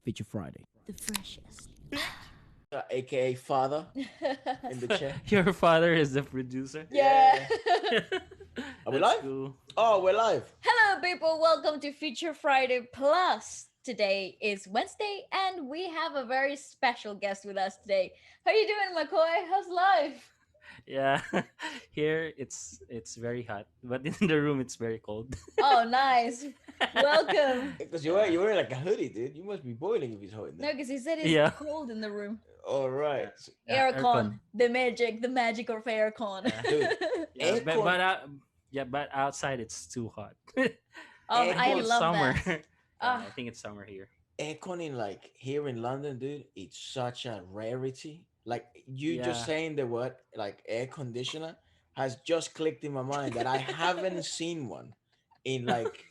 Feature Friday. The freshest. aka father in the chair. Your father is the producer. Yeah. Yeah. Are we That's live? cool. Oh, we're live. Hello, people. Welcome to Feature Friday Plus. Today is Wednesday, and we have a very special guest with us today. How you doing, McCoy? How's life? Yeah, here it's very hot, but in the room it's very cold. Oh, nice. Welcome. Because you're wearing like a hoodie, dude. You must be boiling if it's hot in No, there. because he said it's Yeah. cold in the room. All right, Aircon. Aircon, the magic of aircon. Yeah, dude. yeah, Aircon, but outside it's too hot. Oh, I I think aircon, it's love summer. that. Yeah, Ah, I think it's summer here. aircon in like here in London, dude. It's such a rarity. Like you just Yeah, saying the word like air conditioner has just clicked in my mind that I haven't seen one in like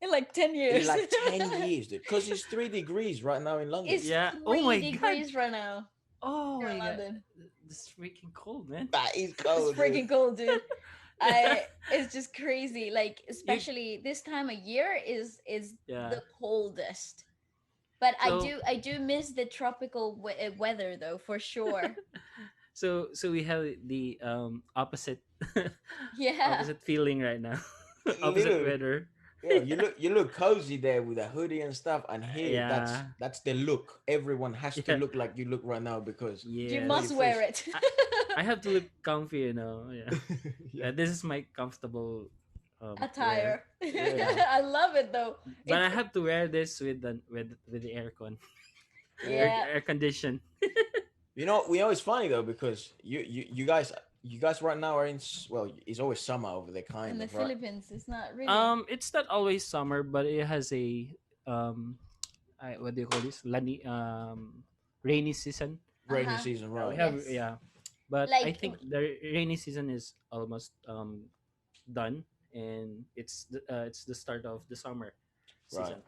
in like 10 in years. like 10 years, dude. Because it's 3 degrees right now in London. It's yeah. Oh three my god. degrees right now Oh here my in god. London. This is freaking cold, man. That is It's cold, dude. freaking cold, dude. Yeah. It's just crazy. Like You especially this time of year is yeah. the coldest. But So I do miss the tropical weather though for sure. so we have the opposite Yeah. opposite feeling right now. Opposite Little, weather. yeah, you look cozy there with a hoodie and stuff, and here that's Yeah. that's the look. Everyone has to Yeah. look like you look right now because You it's Yes. must wear 31st. it. I, I have to look comfy, you know. Yeah. Yeah, This is my comfortable wear. Attire. yeah. I love it though. But It's I have to wear this with the aircon. Yeah. yeah. Air condition. We know it's funny though because you guys right now are well, it's always summer over there, In kind the of, right? Philippines, it's not really. It's not always summer, but it has a what do you call this? Rainy season. Rainy Uh-huh. season, Yeah, we right? have Yes. yeah, but I Like think the rainy season is almost done, and it's the start of the summer Right. season.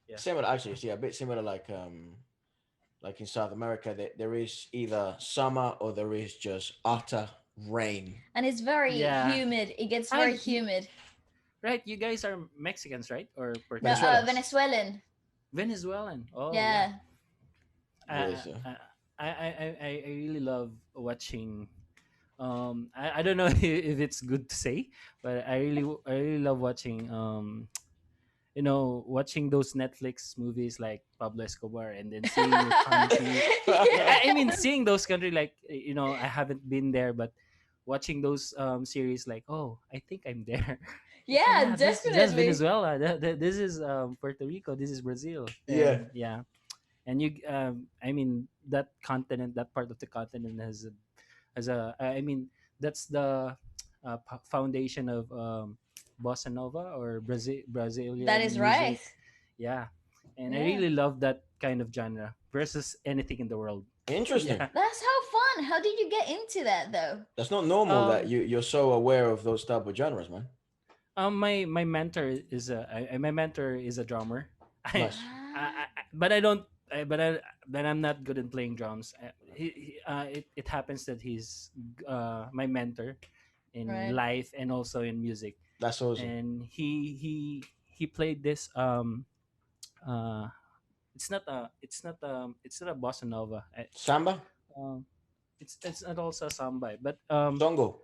Yeah. Similar, actually. See, a bit similar, like in South America, there is either summer or there is just utter rain. and it's very Yeah. humid. It gets Ah, very humid. right. You guys are Mexicans, right? Or Puerto No, Rican? Venezuela. Venezuelan. Venezuelan. Oh yeah. Yeah. Yes, I sir. I really love watching. I don't know if it's good to say, but I really love watching watching those Netflix movies like Pablo Escobar, and then seeing your country. I mean, Yeah. seeing those country like I haven't been there, but watching those series like, oh, I think I'm there. Oh Yeah, yeah, that's definitely. Venezuela. This is Puerto Rico. This is Brazil, Yeah. and yeah, and I mean that continent, that part of the continent I mean that's the foundation of bossa nova or That Brazilian is right. music. Yeah, and I Yeah. really love that kind of genre versus anything in the world. Interesting. Yeah. That's how fun. How did you get into that though? That's not normal that Um. you're so aware of those type of genres, man. My mentor is my mentor is a drummer. I, Nice. but I don't. But I'm not good in playing drums. It happens that he's my mentor in Right. life and also in music. That's awesome. And he played this uh it's not a bossa nova. Samba, Um it's not also samba, but songo.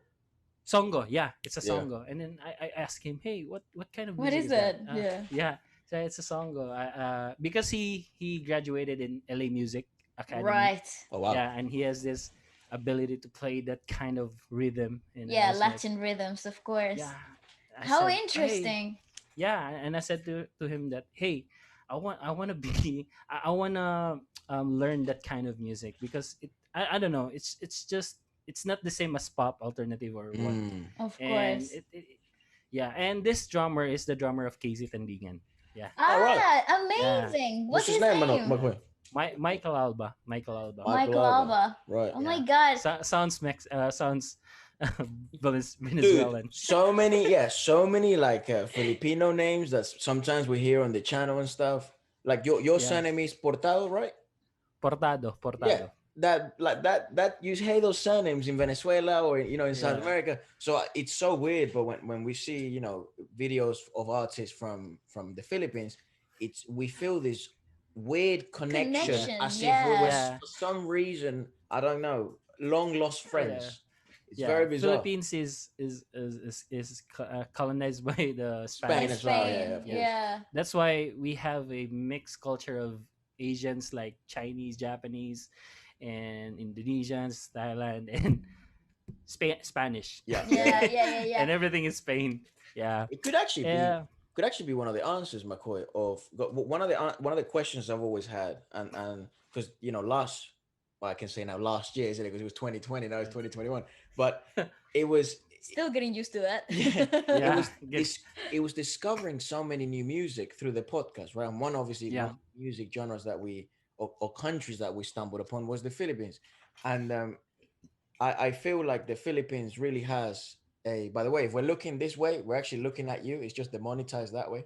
songo, yeah, it's a Yeah. songo. And then I asked him, hey, what kind of What music is is that? that? Yeah. Yeah, so it's a songo. Because he graduated in LA Music Academy. Right. Oh wow. Yeah, and he has this ability to play that kind of rhythm. And I Yeah, was like, Latin rhythms, of course. yeah. I How said, hey, interesting. yeah, and I said to him that, hey, I want to be I want to learn that kind of music because I don't know, it's just it's not the same as pop alternative or what. Mm. Of And course. yeah, and this drummer is the drummer of Casey Tandingan. Yeah. All right. Ah, Yeah. amazing. What's What's his his name, name? McQueen? Michael Alba. Michael Michael Alba. Alba. Right. Oh Yeah. my god. Sounds Dude, Venezuelan. so many like Filipino names that sometimes we hear on the channel and stuff. Like your Yeah. surname is Portado, right? Yeah, Portado. that you hear those surnames in Venezuela or in South Yeah. America. So it's so weird. But when we see videos of artists from the Philippines, we feel this weird connection, Yeah. Connection. as if we Yeah. was Yeah. for some reason, I don't know, long lost Yeah. friends. It's Yeah. very bizarre. Philippines is colonized by the By Spain Spanish. as well, yeah, Spain. of Yeah. course. Yeah. That's why we have a mixed culture of Asians like Chinese, Japanese, and Indonesians, Thailand, and Spanish. Yeah, yeah, Yeah. yeah. Yeah. Yeah. Yeah. And everything is Spain. Yeah. It Yeah. could actually be one of the answers, McCoy, of one of the questions I've always had, and because last, well, I can say now last year, isn't it? Because it was 2020, now it's 2021, but it was Still getting used to that. yeah, it Yeah. was Good. this it was discovering so many new music through the podcast, right? And one Yeah. of the music genres that or countries that we stumbled upon was the Philippines, and I feel like the Philippines really has a. By the way, if we're looking this way, we're actually looking at you. It's just demonetized that way.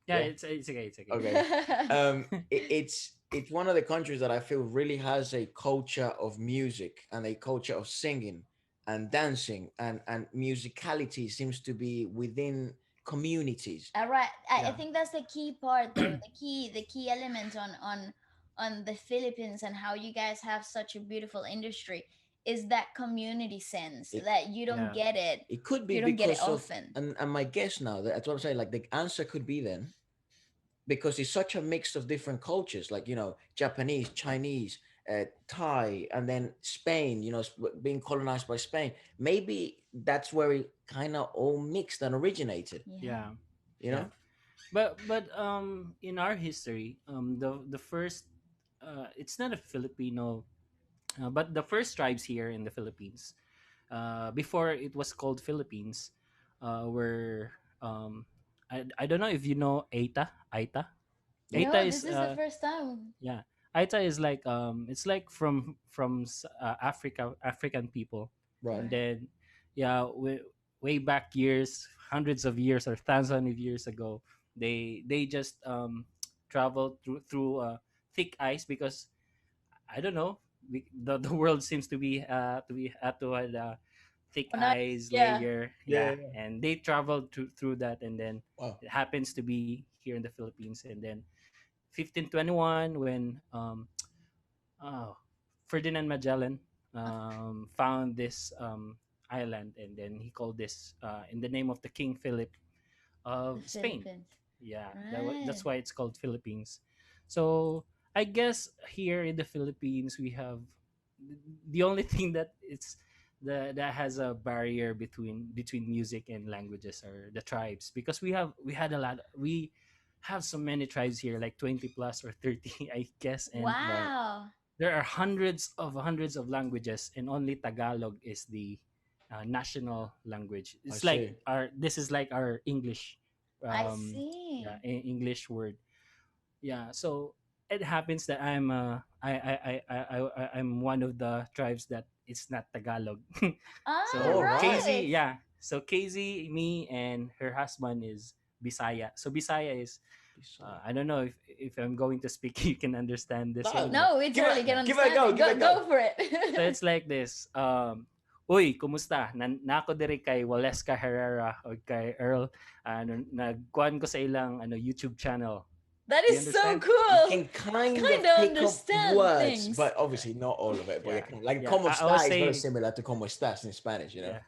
Yeah. Yeah. It's okay. It's okay. Okay. It's one of the countries that I feel really has a culture of music and a culture of singing and dancing and musicality seems to be within communities. All right. I Yeah. think that's the key part, though. The key element on the Philippines and how you guys have such a beautiful industry is that community sense It that you don't Yeah. get it. it could be You don't get it because of often. and my guess now that's what I'm saying. Like the answer could be then because it's such a mix of different cultures, like Japanese, Chinese, Thai, and then Spain. Being colonized by Spain. Maybe that's where it kind of all mixed and originated. Yeah. Yeah. You Yeah. know? But in our history, the first it's not a Filipino, but the first tribes here in the Philippines, before it was called Philippines, were I don't know if you know Aita. Nope. Aita No, this is is the first time. yeah, Aita is like it's like African people, Right. and Right. then yeah, way back years, hundreds of years or thousands of years ago, they just traveled through thick ice because I don't know. The world seems to be to a thick Oh, nice. ice Yeah. layer, Yeah. yeah, Yeah. and they traveled through that, and then Wow. it happens to be here in the Philippines, and then 1521 when oh, Ferdinand Magellan found this island, and then he called this in the name of the King Philip The of Spain. Philippines. Yeah, Right. that's why it's called Philippines. So I guess here in the Philippines we have the only thing that it's that has a barrier between music and languages are the tribes, because we had a lot, we have so many tribes here, like 20 plus or 30 I guess, and Right. Wow. there are hundreds of languages, and only Tagalog is the national language. I It's like see. our this is like our English, I yeah, see. English word. Yeah, so it happens that I'm one of the tribes that it's not Tagalog. Ah, All So right. KZ, right. yeah. So KZ, me, and her husband is Bisaya. So Bisaya is Beside. I don't know if I'm going to speak, you can understand the No, saying, but No, we totally can give it a understand go. it. Give Go it a go. go for so it. it's like this. Uy, kumusta? Nako diri kay Waleska Herrera o kay Earl. Nagkuhan ko sa ilang YouTube channel. That Do you is so understand? You cool. can kind Kind of of pick up understand words, things. but obviously not all of it. But you Yeah. can, like Yeah. como I was está is very saying, similar to como estás in Spanish. yeah.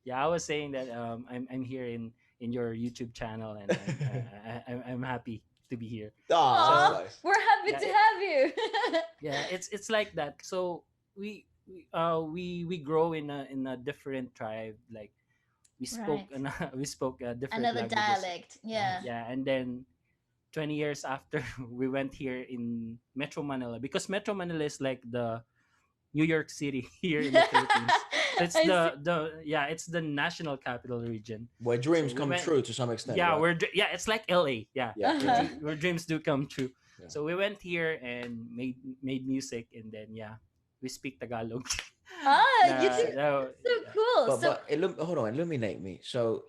Yeah, I was saying that I'm here in your YouTube channel, and I'm happy to be here. Ah, that's Aw, So nice. we're happy yeah, to have you. yeah, it's like that. So we grow in a different tribe, like we spoke Right. we spoke different Another languages. dialect. Yeah. Nice. Yeah, and then 20 years after we went here in Metro Manila, because Metro Manila is like the New York City here in the Philippines. So it's I see. the yeah, it's the national capital region. Where So dreams we come went, true to some extent, yeah, right? yeah, it's like LA. Yeah. Yeah, Where, yeah, Uh-huh. where dreams do come true. yeah. So we went here and made music, and then yeah, we speak Tagalog. Ah, you na, do. na, So yeah. cool. So Hold on, illuminate me. So,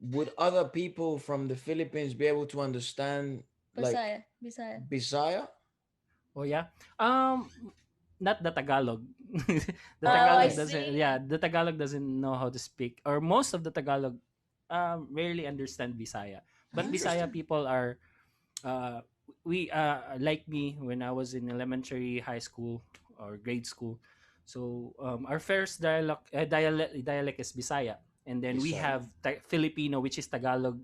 would other people from the Philippines be able to understand like Bisaya, Bisaya. Bisaya? Oh yeah. Not the Tagalog. The Oh, I Tagalog Oh, doesn't, see. yeah, the Tagalog doesn't know how to speak, or most of the Tagalog rarely understand Bisaya. But Bisaya interesting. Ah. people are uh we like me when I was in elementary, high school, or grade school. So our first dialect is Bisaya, and then we Bisaya. have Filipino, which is Tagalog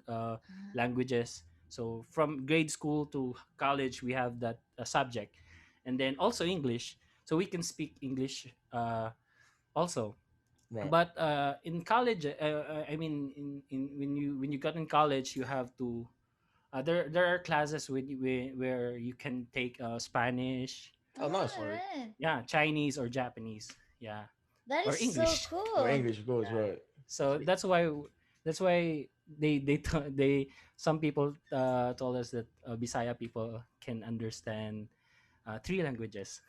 languages. So from grade school to college, we have that subject, and then also English. So we can speak English also. Right. But in college, I mean, in when you got in college, you have to there are classes where you can take Spanish, Oh, nice. or Alright. yeah, Chinese or Japanese, yeah, That or is so English. Or cool. English, of course, Yeah. right. So that's why they some people told us that Bisaya people can understand three languages.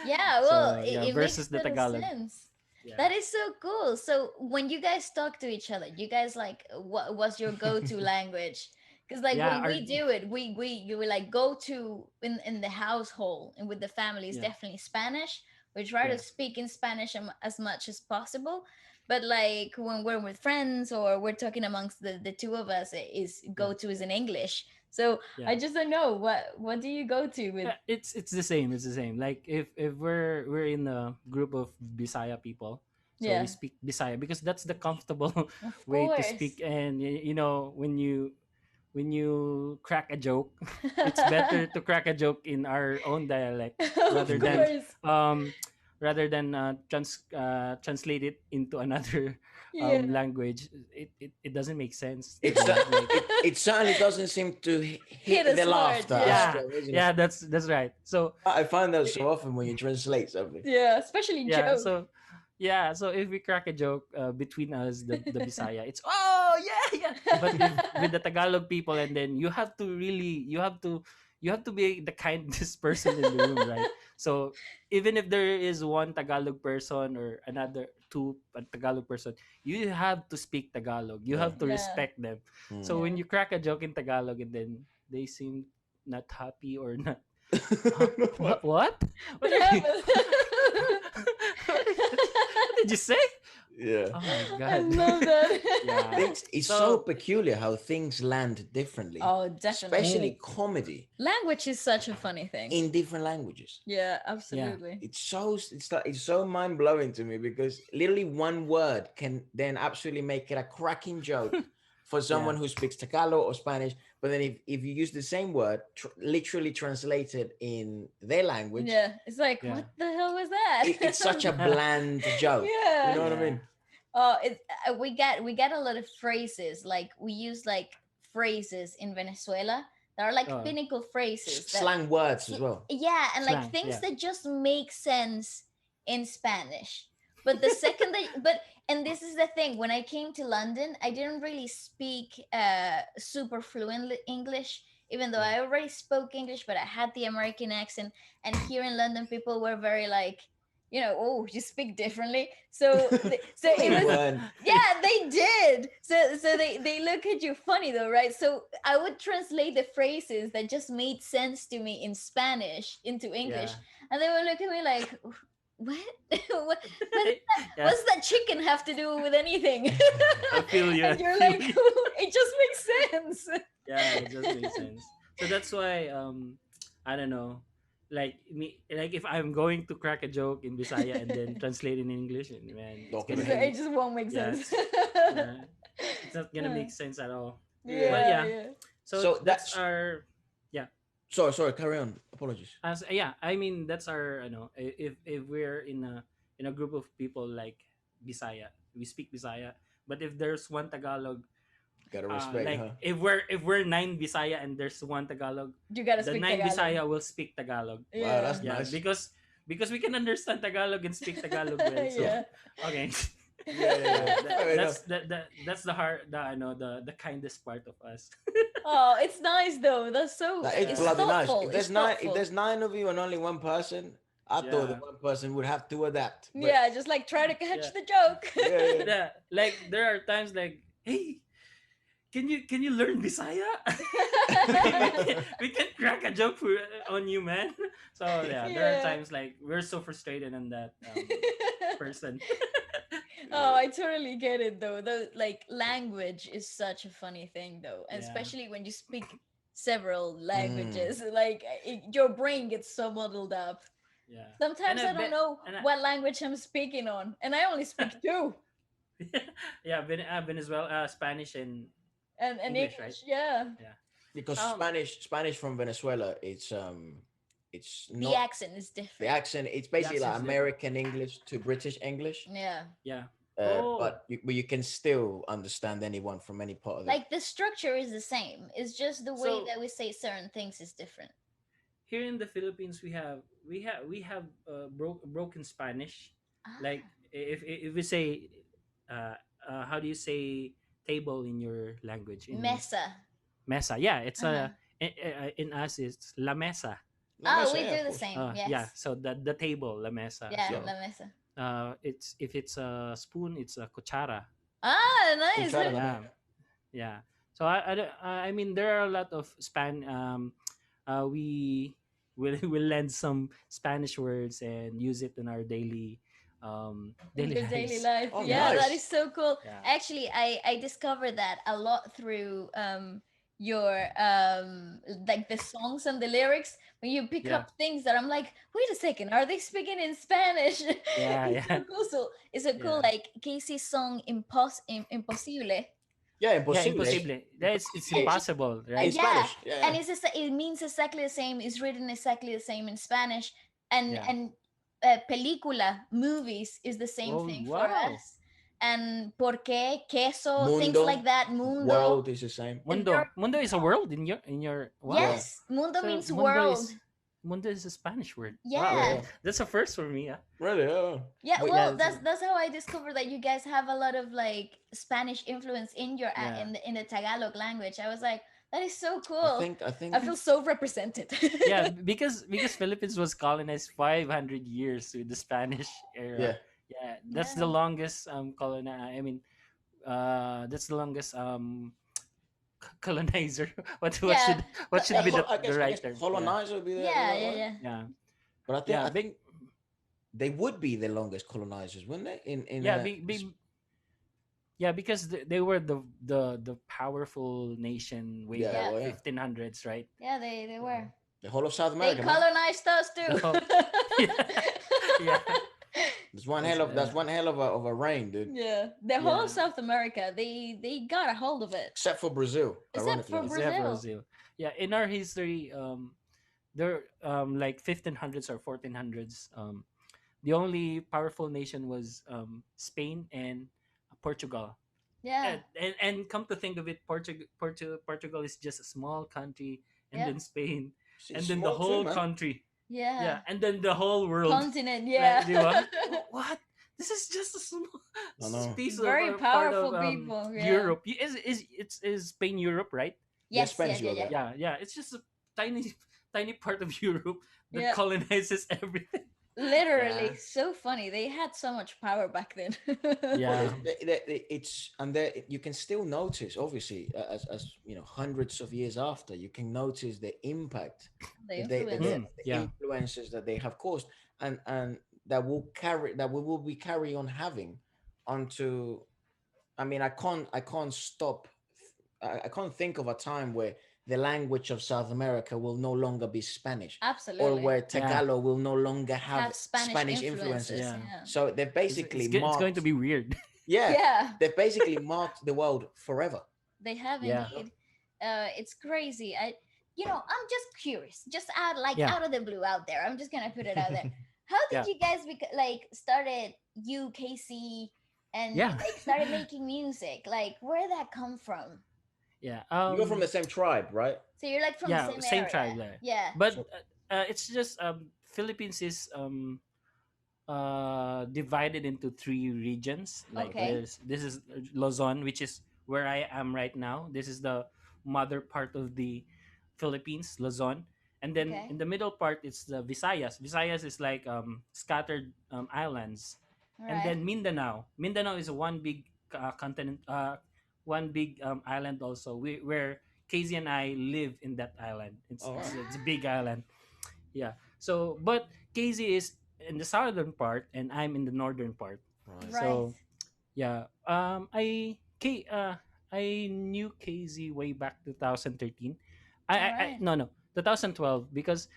Yeah, well, So yeah, it makes versus the total Tagalog. sense. Yeah. That is so cool. So when you guys talk to each other, you guys like what was your go-to language? Because like Yeah. when Our we do it, we you will like go to in the household and with the family is yeah. definitely Spanish. We try to Yeah. speak in Spanish as much as possible. But like when we're with friends or we're talking amongst the two of us, is Yeah. go-to is in English. So I Yeah. just don't know what do you go to with? Yeah, it's the same. It's the same. Like if we're in a group of Bisaya people, so we Yeah, speak Bisaya because that's the comfortable of way to course. speak. And you know, when you crack a joke, it's better to crack a joke in our own dialect Of rather than course. um translate it into another Yeah. language. It doesn't make sense to It's me. Like it certainly doesn't seem to Hit hit us the hard. laughter as Yeah. yeah, strong, isn't it? yeah, that's right. So I find that so it, often when you translate something. Yeah. Especially yeah, joke. so yeah, so if we crack a joke between us, the Bisaya, it's oh yeah, yeah. But if with the Tagalog people, and then you have to be the kindest person in the room, right? So even if there is one Tagalog person or another two Tagalog person, you have to speak Tagalog. You Yeah. have to Yeah. respect them. So Mm. when Yeah. you crack a joke in Tagalog and then they seem not happy or not, huh? What? What are you? Yeah, What did you say? Yeah. Oh my I god. love that. Yeah. Things it's so So peculiar how things land differently, Oh, definitely. especially mm, comedy Language is such a funny thing. in different languages. Yeah, yeah. absolutely. It's so mind blowing to me because literally one word can then absolutely make it a cracking joke for Yeah. someone who speaks Tagalog or Spanish. But then if you use the same word, literally translated in their language, Yeah, it's like, Yeah. what the hell was that? it's such a bland joke. You Yeah. know what I Yeah. mean? It we get a lot of phrases like we use like phrases in Venezuela that are like Oh, pinnacle phrases that Slang words as well. yeah, and like slang. things Yeah. that just make sense in Spanish. But the second that but and this is the thing, when I came to London, I didn't really speak super fluent English, even though Yeah. I already spoke English, but I had the American accent. And here in London, people were very like, oh, you speak differently. So No, it you was weren't. yeah, they did. So they look at you funny though, right? So I would translate the phrases that just made sense to me in Spanish into English, Yeah. and they would look at me like, "What? what Yeah. what's that chicken have to do with anything?" I feel you. I And you're feel like, you. "It just makes sense." Yeah, it does make sense. So that's why I don't know. Like me, like if I'm going to crack a joke in Bisaya and then translate in English, and man, it's Not It's, gonna gonna hit. it be just won't make yeah, sense. it's not gonna make sense at all. But Yeah. Yeah, yeah, yeah. so So that's that's our yeah. sorry, carry on. Apologies. As yeah, I mean that's our I know if we're in a group of people like Bisaya, we speak Bisaya. But if there's one Tagalog, Gotta respect, like huh? if we're nine Bisaya and there's one Tagalog, You gotta the speak nine Tagalog. Bisaya will speak Tagalog. Wow, Yeah. that's Yeah, nice. because we can understand Tagalog and speak Tagalog well. So Yeah. okay, Yeah, yeah, yeah, yeah. Fair enough. that's the hard the I know the kindest part of us. Oh, it's nice though. That's so. That is It's Yeah, bloody nice. thoughtful. It's If thoughtful. there's nine of you and only one person, I thought the yeah, one person would have to adapt. But Yeah, just like try to yeah, catch the joke. yeah, yeah. yeah. Like there are times like, hey, can you learn Bisaya? We can crack a joke on you, man. So yeah, there are Yeah. times like we're so frustrated on that person. Oh, I totally get it though. The like language is such a funny thing though, and Yeah, especially when you speak several Mm. languages. Like your brain gets so muddled up. Yeah. And Sometimes I I don't bet know and I, what language I'm speaking on, and I only speak two. yeah, Venezuela, Spanish and And English, right? English, yeah. Yeah. Because Um. Spanish from Venezuela, it's The not accent is the different. accent. It's The basically like accent's different. American English to British English. Yeah. Yeah. Oh. But you can still understand anyone from any part of the. Like the structure is the same. It's just the way So that we say certain things is different. here in the Philippines, we have broken Spanish. Like Ah, if we say, uh, how do you say table in your language in mesa. mesa? Yeah, it's Uh-huh. in us it's la mesa. La Oh, Mesa, we yeah, do of the course. same. Yeah, Yes. so the table la mesa. Yeah, Yeah. So la mesa. it's if it's a spoon, it's a cuchara. Ah, nice. Cuchara también. Yeah, yeah. So I mean there are a lot of we will learn some Spanish words and use it in our In daily your daily lives. life. Oh, Yeah, Yeah, that is nice. so cool. yeah, Actually, I discovered that a lot through your like the songs and the lyrics when you pick yeah, up things that I'm like, wait a second, are they speaking in Spanish? yeah, It's yeah, so cool. So it's so cool. yeah, Like Casey's song Impossible. Yeah, yeah. imposible. Impossible. It's Imposible is impossible, in right? Yeah, Spanish. Yeah, and yeah. it means exactly the same. It's written exactly the same in Spanish, Yeah. and película movies is the same Oh thing for wow. us. And porque queso things like Mundo, that. Mundo. world is the same. They're, Mundo is a world in your Yeah, wow. yes, mundo So means world. mundo is a Spanish word. Wow, Yeah, yeah. that's a first for me. Yeah, Really, yeah. yeah. But yeah, Well, that's how I discovered that you guys have a lot of like Spanish influence in your yeah. in the Tagalog language. I was like, that is so I cool. think I I think feel so represented. Yeah, because Philippines was colonized 500 years with the Spanish era. yeah. Yeah, that's the Yeah. longest I mean, that's the longest colonizer. Yeah. What should Yeah, be I the guess right term? Yeah, colonizer would be the Yeah, right yeah, word. yeah. yeah, But yeah. I think they would be the longest colonizers, wouldn't they? In Yeah, yeah, because they were the powerful nation way yeah, back Yeah. well, yeah, 1500s, right? Yeah, they So were. the whole of South They America, man. colonized us the too. whole yeah, yeah, That's one hell of a reign, dude. Yeah. The whole yeah. South America, they got a hold of it. Except for Brazil, Except ironically for enough. Except Brazil. Brazil. Yeah, in our history, there like 1500s or 1400s, the only powerful nation was Spain and Portugal. Yeah. And come to think of it, Portugal is just a small country, and Yeah. then Spain, She's and then the small too, whole man. country. Yeah. Yeah, and then the whole world. Continent, Like, yeah. di ba? What? This is just a small I know. piece of Very part of powerful people, yeah. Europe. Is Spain Europe, right? Yeah, Yes, yeah, Spanish yeah, Europe, yeah. yeah. Yeah. It's just a tiny tiny part of Europe that Yeah. colonizes everything. Literally, Yeah. so funny. They had so much power back then. Well, Yeah. it's and there you can still notice, obviously, as you know, hundreds of years after, you can notice the impact The that influence. the Yeah. influences that they have caused, and that we will be carry on having onto. I mean, I can't stop. I can't think of a time where the language of South America will no longer be Spanish, or Absolutely. where Yeah. Tagalog will no longer Have have Spanish Spanish influences. influences, Yeah. yeah. So they've basically It's going to marked, be weird. yeah, Yeah, they've basically marked the world forever. they have Yeah. You know? indeed. It's crazy. I'm just curious, just Yeah. out of the blue out there. I'm just gonna put it out there. How did Yeah. you guys started UKC and Yeah. like started making music? Like where that come from? Yeah. You're from the same tribe, right? So you're like from the Yeah, same same area? tribe there. Yeah. But So it's just Philippines is divided into three regions. Like Okay. this is Luzon, which is where I am right now. This is the mother part of the Philippines, Luzon. And then Okay. in the middle part it's the Visayas. Visayas is like scattered islands. All And right. then Mindanao. Mindanao is one big continent, one big island also. Where Casey and I live in that island. all right. It's a big Ah, island. Yeah. So, but Casey is in the southern part, and I'm in the northern part. Right. right. So, yeah. I knew Casey way back 2013, All I right. no, no, 2012, because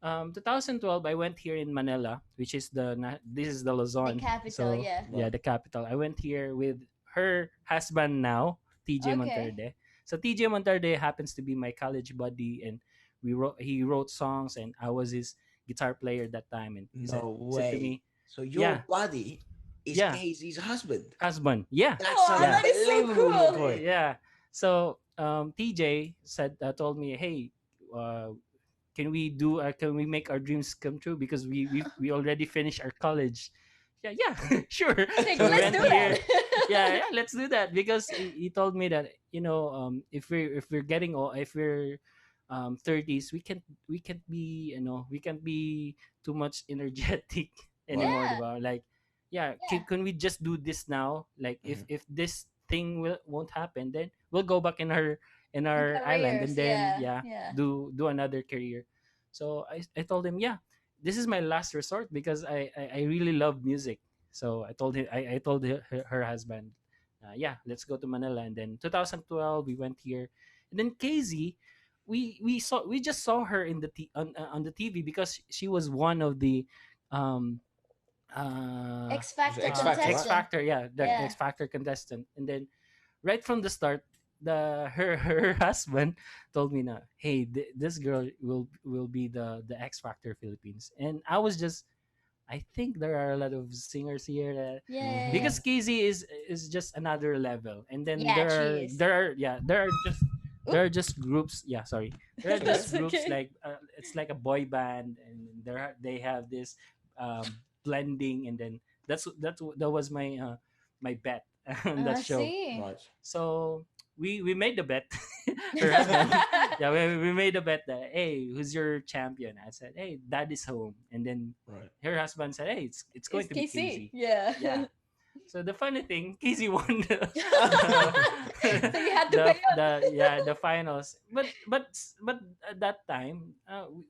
2012 I went here in Manila, which is this is the The Luzon. capital, So yeah. yeah, Right. the capital. I went here with her husband now, TJ Okay. Monterde. So TJ Monterde happens to be my college buddy, and he wrote songs, and I was his guitar player that time. And No he said to way. me, So your yeah, buddy is yeah, Casey's husband. husband, yeah, That's Oh, yeah, that is so unbelievable, cool. McCoy. yeah. So TJ told me, hey, uh, can we make our dreams come true, because we already finished our college. Yeah, yeah, sure. Like, So we let's went do here. that. Yeah, yeah, let's do that, because he told me that, if we're getting old, if we're 30s, we can't be, we can't be too much energetic Right. anymore, Yeah, diba? Like, yeah, yeah. can we just do this now? Like, if Mhm. this thing won't happen, then we'll go back in In our island, and careers, then yeah, yeah, yeah. do another career. So I told him, yeah, this is my last resort, because I really love music. So I told her husband, yeah, let's go to Manila. And then 2012 we went here. And then Casey, we just saw her on the TV, because she was one of the um uh X Factor X Factor, X right? contestant. Factor, yeah, the Yeah. X Factor contestant. And then right from the start, her husband told me, na, hey, this girl will be the X Factor Philippines. And I was just, I think there are a lot of singers here that, Mm-hmm. because Yeah. Casey is just another level. And then Yeah, she is. there Oop. are just groups, yeah, sorry, there are It's okay. just That's groups okay. like, it's like a boy band, and they have this blending. And then that was my bet on that I show. see. Right. So we made the bet. Her husband, yeah, we made a bet that, hey, who's your champion? I said, hey, dad is home. And then Right. her husband said, hey, it's going It's to be KC. Casey. Yeah. Yeah. So the funny thing, Casey won the So you had to pay up. the finals. But at that time,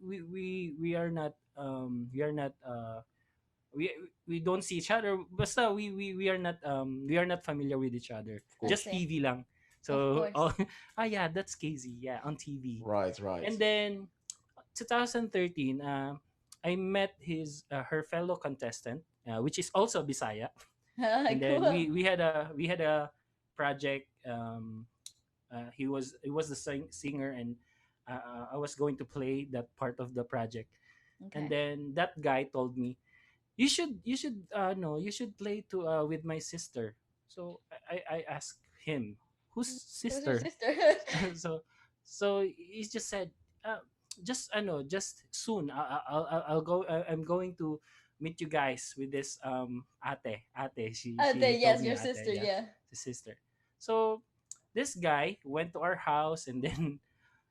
we are not we we don't see each other. Basta we are not familiar with each other. Of I Just course. see. TV lang. Of So course. yeah, that's Casey. Yeah, on TV. Right. Right. And then 2013, I met her fellow contestant, which is also Bisaya. And then Cool. we had a project. He was the singer, and I was going to play that part of the project. And Okay. then that guy told me, you should play to with my sister. So I asked him, whose Who's your sister? sister? so he just said, uh, just soon I'll go. I'm going to meet you guys with this ate. She told Yes, me your ate, sister. yeah, Yeah. the sister. So this guy went to our house, and then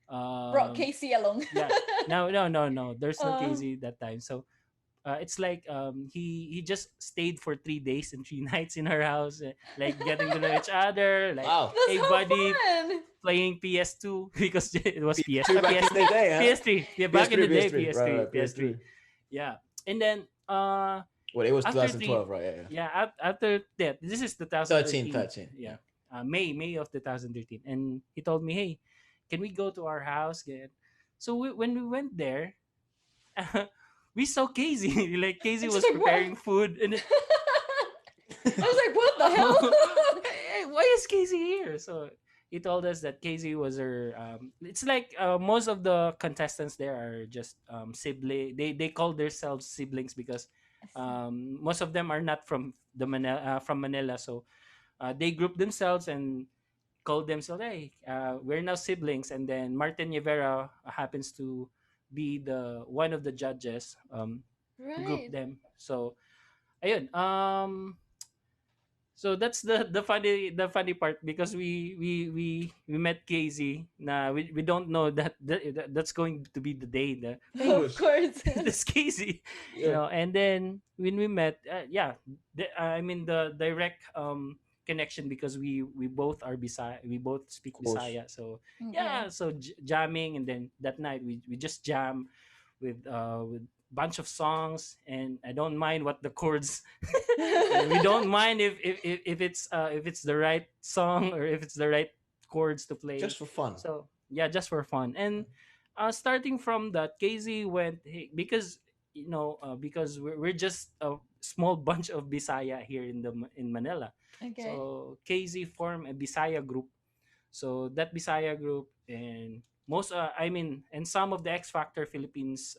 Brought um Casey along. yeah, no, there's no uh, Casey that time. So it's like he just stayed for 3 days and 3 nights in her house, like getting to know each other, like, Wow. that's hey so buddy, fun. playing PS2 because it was PS PS2 back in the day, huh? PS3, yeah, back in PS3, the day, PS3. Right. PS3, Right. PS3. PS3, yeah. And then Well, it was after three 2012, right? Yeah. Yeah. yeah after that, this is 13, 2013, 13. Yeah. yeah, May of 2013. And he told me, hey, can we go to our house again? So when we went there, we saw Casey. Like, Casey I'm just was like, what? preparing food, and I was like, what the hell? hey, why is Casey here? So he told us that Casey was her. It's like most of the contestants there are just sibling. They call themselves siblings because I see. most of them are not from Manila. So they group themselves and call themselves, hey, we're now siblings. And then Martin Rivera happens to be the one of the judges, group Right. them. So ayun, so that's the funny part, because we met Casey. We don't know that's going to be the day that, Of hey, Of course. course. this Casey, Yeah. and then when we met, yeah, I mean the direct connection, because we both are Bisaya, we both speak Of course. Bisaya. So Okay. yeah, so jamming. And then that night we just jam with bunch of songs, and I don't mind what the chords. We don't mind if it's the right song, or if it's the right chords to play. Just for fun. So yeah, just for fun. And starting from that, KZ went, hey, because because we're just a small bunch of Bisaya here in Manila. Okay. So KZ formed a Bisaya group. So that Bisaya group, and and some of the X Factor Philippines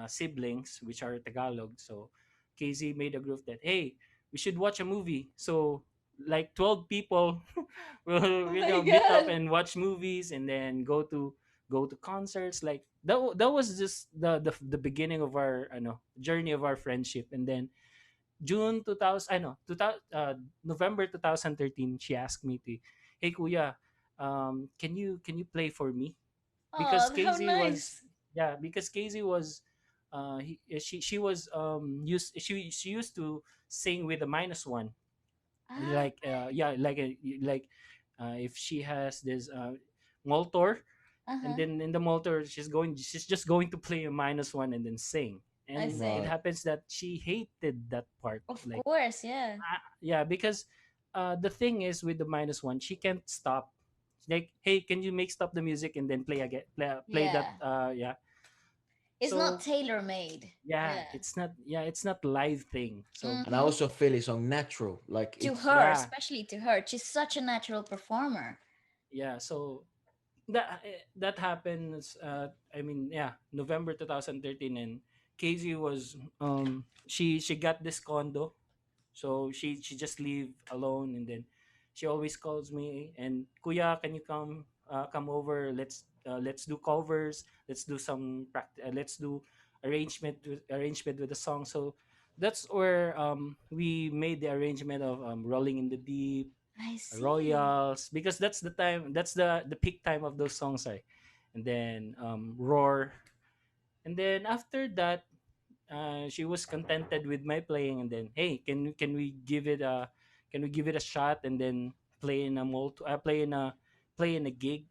siblings, which are Tagalog. So KZ made a group that, hey, we should watch a movie. So like 12 people Oh will my meet up god. and watch movies, and then go to concerts. Like that was just the beginning of our journey of our friendship. And then June 2000, I know, 2000, November 2013, she asked me to, hey kuya, can you play for me? Because Oh, how KZ was, nice. yeah, because KZ was, she was she used to sing with a minus one, Ah, like like if she has this motor, and uh-huh. then in the motor she's just going to play a minus one and then sing. I And it see. Right. happens that she hated that part, Of like, course, yeah. yeah, because the thing is with the minus one, she can't stop. Like, hey, can you make stop the music and then play again, play that, Yeah. yeah. It's not So tailor-made. yeah, Yeah. it's not live thing. So And I Mm-hmm. also feel it's unnatural. Like To it's her, yeah, especially to her. She's such a natural performer. yeah. So that happens, yeah, November 2013. And Casey was, she got this condo. So she just leave alone, and then she always calls me and, kuya, can you come over, let's do covers, let's do arrangement with the song. So that's where we made the arrangement of Rolling in the Deep, I see. Royals, because that's the peak time of those songs, right? And then Roar. And then after that, she was contented with my playing, and then, hey, can we give it a shot, and then play in a gig.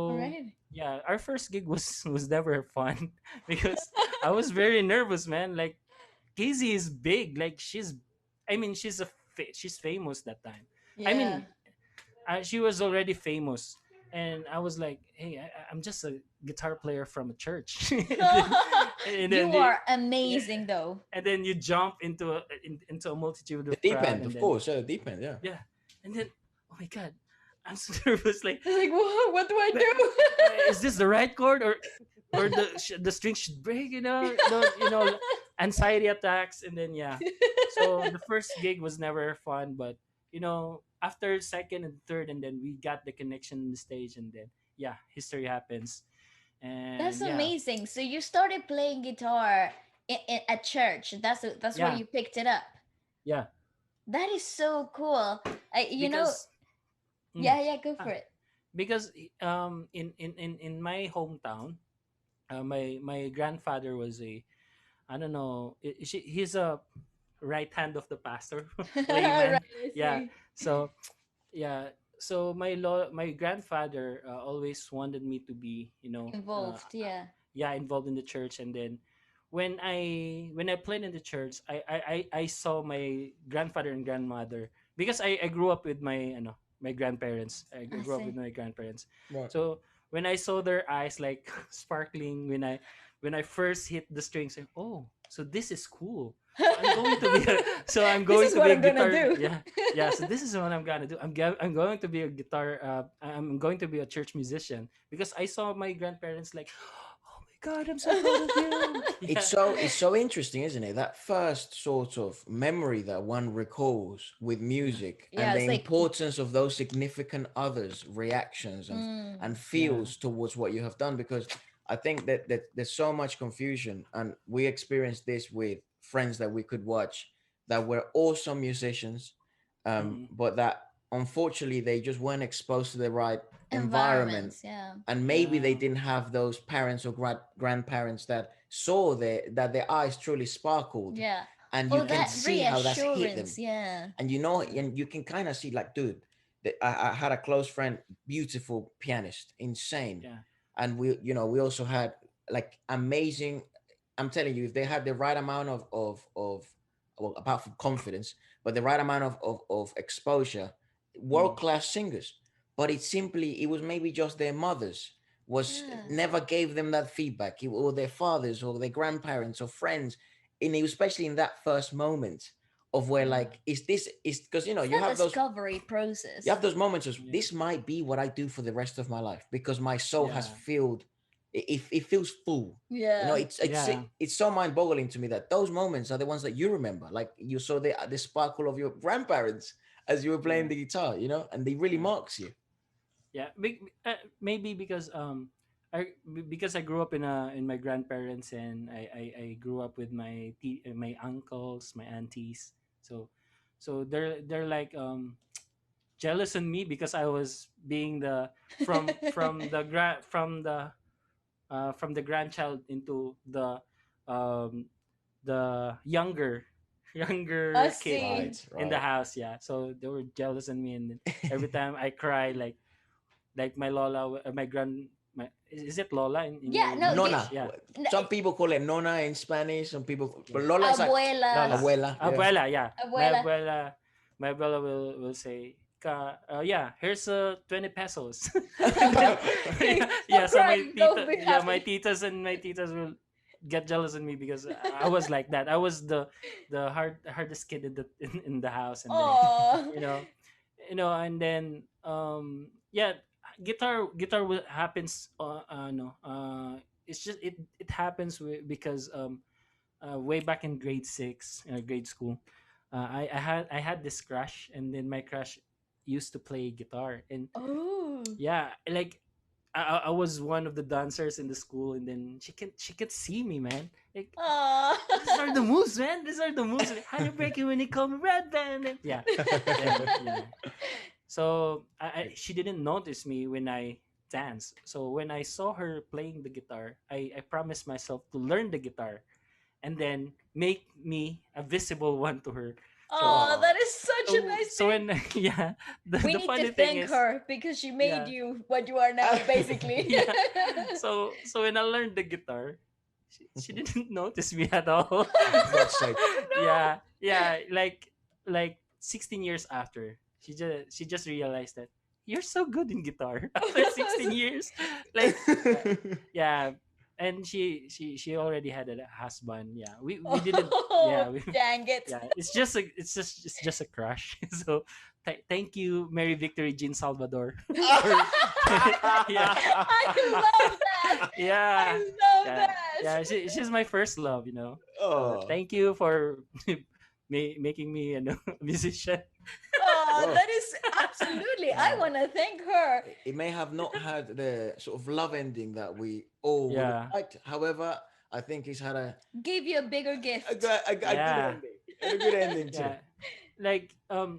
All So right. yeah, our first gig was was never fun because I was very nervous, man. Like, Casey is big, like she's famous that time. I Yeah. mean, she was already famous, and I was like, hey, I'm just a guitar player from a church. And then You the, are yeah, amazing though. and then you jump into a multitude the of deep crowd, end, and of then, course. Yeah, the deep end. Yeah. yeah, and then, oh my god, I'm so nervous. Like, It's like, whoa, what do I but, do? is this the right chord, or the string should break? Anxiety attacks. And then, yeah, so the first gig was never fun, but after second and third, and then we got the connection in the stage, and then, yeah, history happens. That's And yeah, amazing. So you started playing guitar at church. That's where yeah, you picked it up. yeah, That is so cool. You know, because mm, yeah, yeah, go for ah, it. because in my hometown, my grandfather was a, I don't know, he's a right hand of the pastor, Right, layman. I Yeah. see. So yeah, so my grandfather always wanted me to be, Involved, yeah. yeah, involved in the church. And then when I played in the church, I saw my grandfather and grandmother, because I grew up with my grandparents. I I grew up with see. my grandparents. Right. So when I saw their eyes like sparkling when I first hit the strings, like, oh, so this is cool. So I'm going to be a, so I'm This going is to what be a I'm gonna guitar. do. Yeah, yeah. So this is what I'm gonna do. I'm going to be a guitar. I'm going to be a church musician, because I saw my grandparents like, oh my god, I'm so proud of you. Yeah, It's so interesting, isn't it? That first sort of memory that one recalls with yeah, music and Yeah, the it's like, importance of those significant others' reactions and mm, yeah. feels towards what you have done. Because I think that there's so much confusion, and we experienced this with friends that we could watch that were awesome musicians, Mm-mm. but that unfortunately they just weren't exposed to the right environment, environments, yeah. and maybe they Yeah. didn't have those parents or grandparents that saw that their eyes truly sparkled, Yeah. and you Oh, can that see how that's hit them. reassurance, yeah. And and you can kind of see, like, dude, I had a close friend, beautiful pianist, insane. Yeah. And we also had, like, amazing. I'm telling you, if they had the right amount of well, apart from confidence, but the right amount of exposure, Mm. world class singers. but it was maybe just their mothers was Yeah. never gave them that feedback, or their fathers or their grandparents or friends, and especially in that first moment of where, Yeah. like, is this is because It's you the have those discovery process. moments of, Yeah. this might be what I do for the rest of my life, because my soul has Yeah. filled, it feels full. Yeah. Yeah. It's so mind-boggling to me that those moments are the ones that you remember, like you saw the sparkle of your grandparents as you were playing Yeah. the guitar, and they really Yeah. marks you. Yeah. Maybe because because I grew up in my grandparents, and I grew up with my uncles, my aunties. So they're like jealous on me because I was being the from the grandchild into the younger I younger kid see. Right, in the right. house. Yeah, so they were jealous on me, and then every time I cry, like my lola, my grand, my is it lola in Yeah, your no, language? Nona. Yeah, Some people call it nona in Spanish. Some people, but yeah, Lola is like lola, abuelas, abuela. Yeah. abuela. Yeah, abuela. my abuela will say. Yeah, here's 20 pesos. And then yeah, Stop so crying, go be my happy. titas and my titas will get jealous of me because I was like that. I was the hardest kid in the house, and then Oh, you know and then yeah, happens no it's just it happens because way back in grade 6, grade school, I had this crush, and then my crush used to play guitar, and oh, yeah, like I was one of the dancers in the school, and then she could see me, man. Like, these are the oh. moves, man. These are the moves. Like, how to break it when you call me red band. And yeah, then so she didn't notice me when I dance. So when I saw her playing the guitar, I promised myself to learn the guitar and then make me a visible one to her. So Oh, Oh, that is such a nice so thing. when yeah, We the need to funny thing thank is her because she made yeah, you what you are now, basically. yeah. So when I learned the guitar, she didn't notice me at all. that's like, Oh Yeah, like 16 years after, she just realized that you're so good in guitar after 16 no! years. Like yeah, and she already had a husband. Yeah, we didn't. Oh, Yeah, dang it. yeah. It's just a crush. So thank you, Mary Victory Jean Salvador, for yeah, I love that. yeah, I love yeah, that. yeah. She's my first love. So oh, thank you for making me a musician. Oh, well, that is absolutely. I Yeah, want to thank her. it may have not had the sort of love ending that we all would have yeah, liked. However, I think it's had Give you a bigger gift. a good yeah, ending, and a good ending too. yeah. Like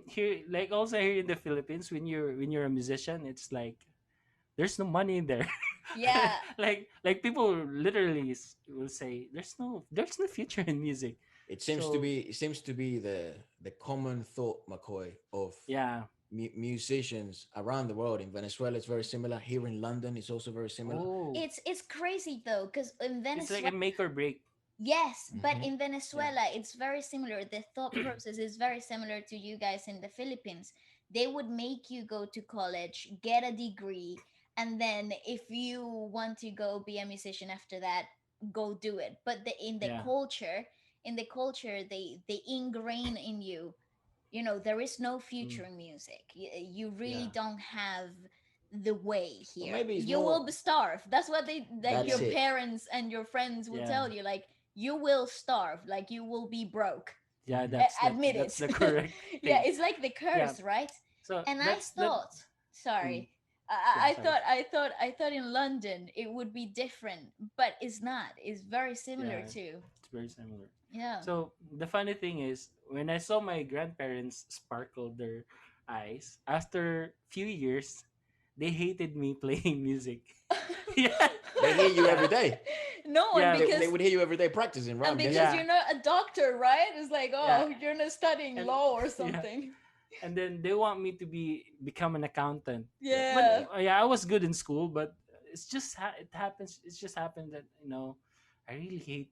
here, like also here in the Philippines, when you're a musician, it's like there's no money in there. Yeah. Like people literally will say there's no future in music. So It seems to be the common thought, McCoy, of yeah. musicians around the world. In Venezuela, it's very similar. Here in London, it's also very similar. Oh, It's crazy though, because in it's like Venezuela, a make or break. yes, but Hmm. in Yeah. Venezuela, it's very similar. The thought process is very similar to you guys in the Philippines. They would make you go to college, get a degree, and then if you want to go be a musician after that, go do it. But Yeah. in the culture, they ingrain in you, there is no Mm, future in music. You really yeah. don't have the way Or here. maybe it's You will more. be starved. That's what your That's Yeah. it. parents and your friends will Yeah. tell you. Like, you will starve. Like, you will be broke. Yeah, Hmm. Admit that's it. the correct Yeah, thing. it's like the Yeah. curse, right? So And I that's that. thought, Mm, sorry, yeah. I Sorry. thought, in London it would be different, but it's not. It's very similar Yeah, too. it's very similar. Yeah. So the funny thing is, when I saw my grandparents sparkle their eyes after few years, they hated me playing music. Yeah. They hear you Yeah. every day. No, and Yeah. They because would hear you every day practicing, right? and I'm because guessing. Yeah. you're not a doctor, right? It's like, Yeah. oh, you're not studying And law or yeah. something. And then they want me to become an accountant. But Yeah. Yeah. yeah, I was good in school, but it happens. It's just happened that I really hate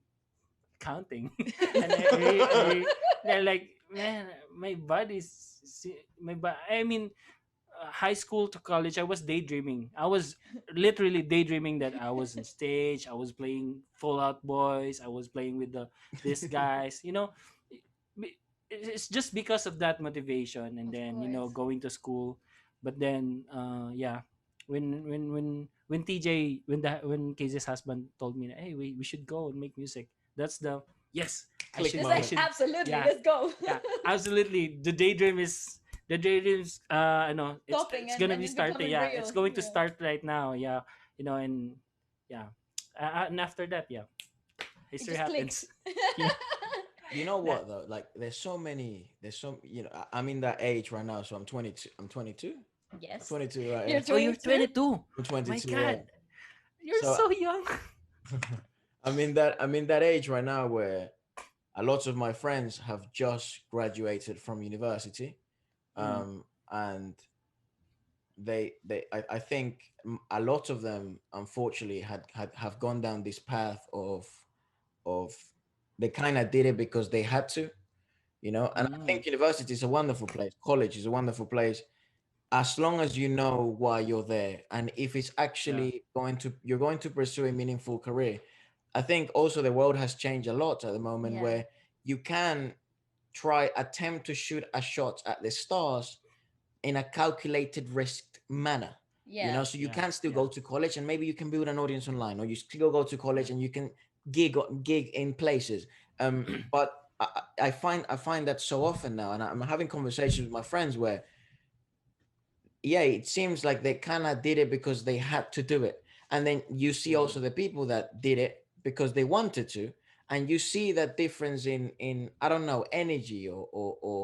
counting, and they're like, man, my body's I mean, high school to college, I was daydreaming. I was literally daydreaming that I was on stage. I was playing Full Out Boys. I was playing with the these guys. It- it's just because of that motivation, and Of then course. going to school. But then, yeah, when TJ when KZ's husband told me, hey, we should go and make music. That's the yes. I Click should It's I like moment. should absolutely, yeah let's go. yeah, absolutely. The daydreams no, Stopping it's and gonna and be it's starting. becoming Yeah, it's real. going to Yeah. start right now. Yeah, and yeah, and after that, yeah, It history just happens. clicked. Yeah. You know That what though? Like there's so many. There's so I'm in that age right now, so I'm 22. I'm 22. I'm Yes. 22, right? You're Yeah. oh, you're 22? 22. I'm My 22. Yeah. God, you're So so young. I'm in that age right now where a lot of my friends have just graduated from university, Mm, and I think a lot of them unfortunately have gone down this path of they kind of did it because they had to, and I mm, think university is a wonderful place, college is a wonderful place, as long as you know why you're there, and if it's yeah, actually you're going to pursue a meaningful career. I think also the world has changed a lot at the moment Yeah. where you can attempt to shoot a shot at the stars in a calculated risked manner. Yeah. So you yeah, can still yeah, go to college and maybe you can build an audience online, or you still go to college and you can gig in places. But I find that so often now, and I'm having conversations with my friends where, yeah, it seems like they kind of did it because they had to do it. And then you see mm, also the people that did it because they wanted to. And you see that difference in I don't know, energy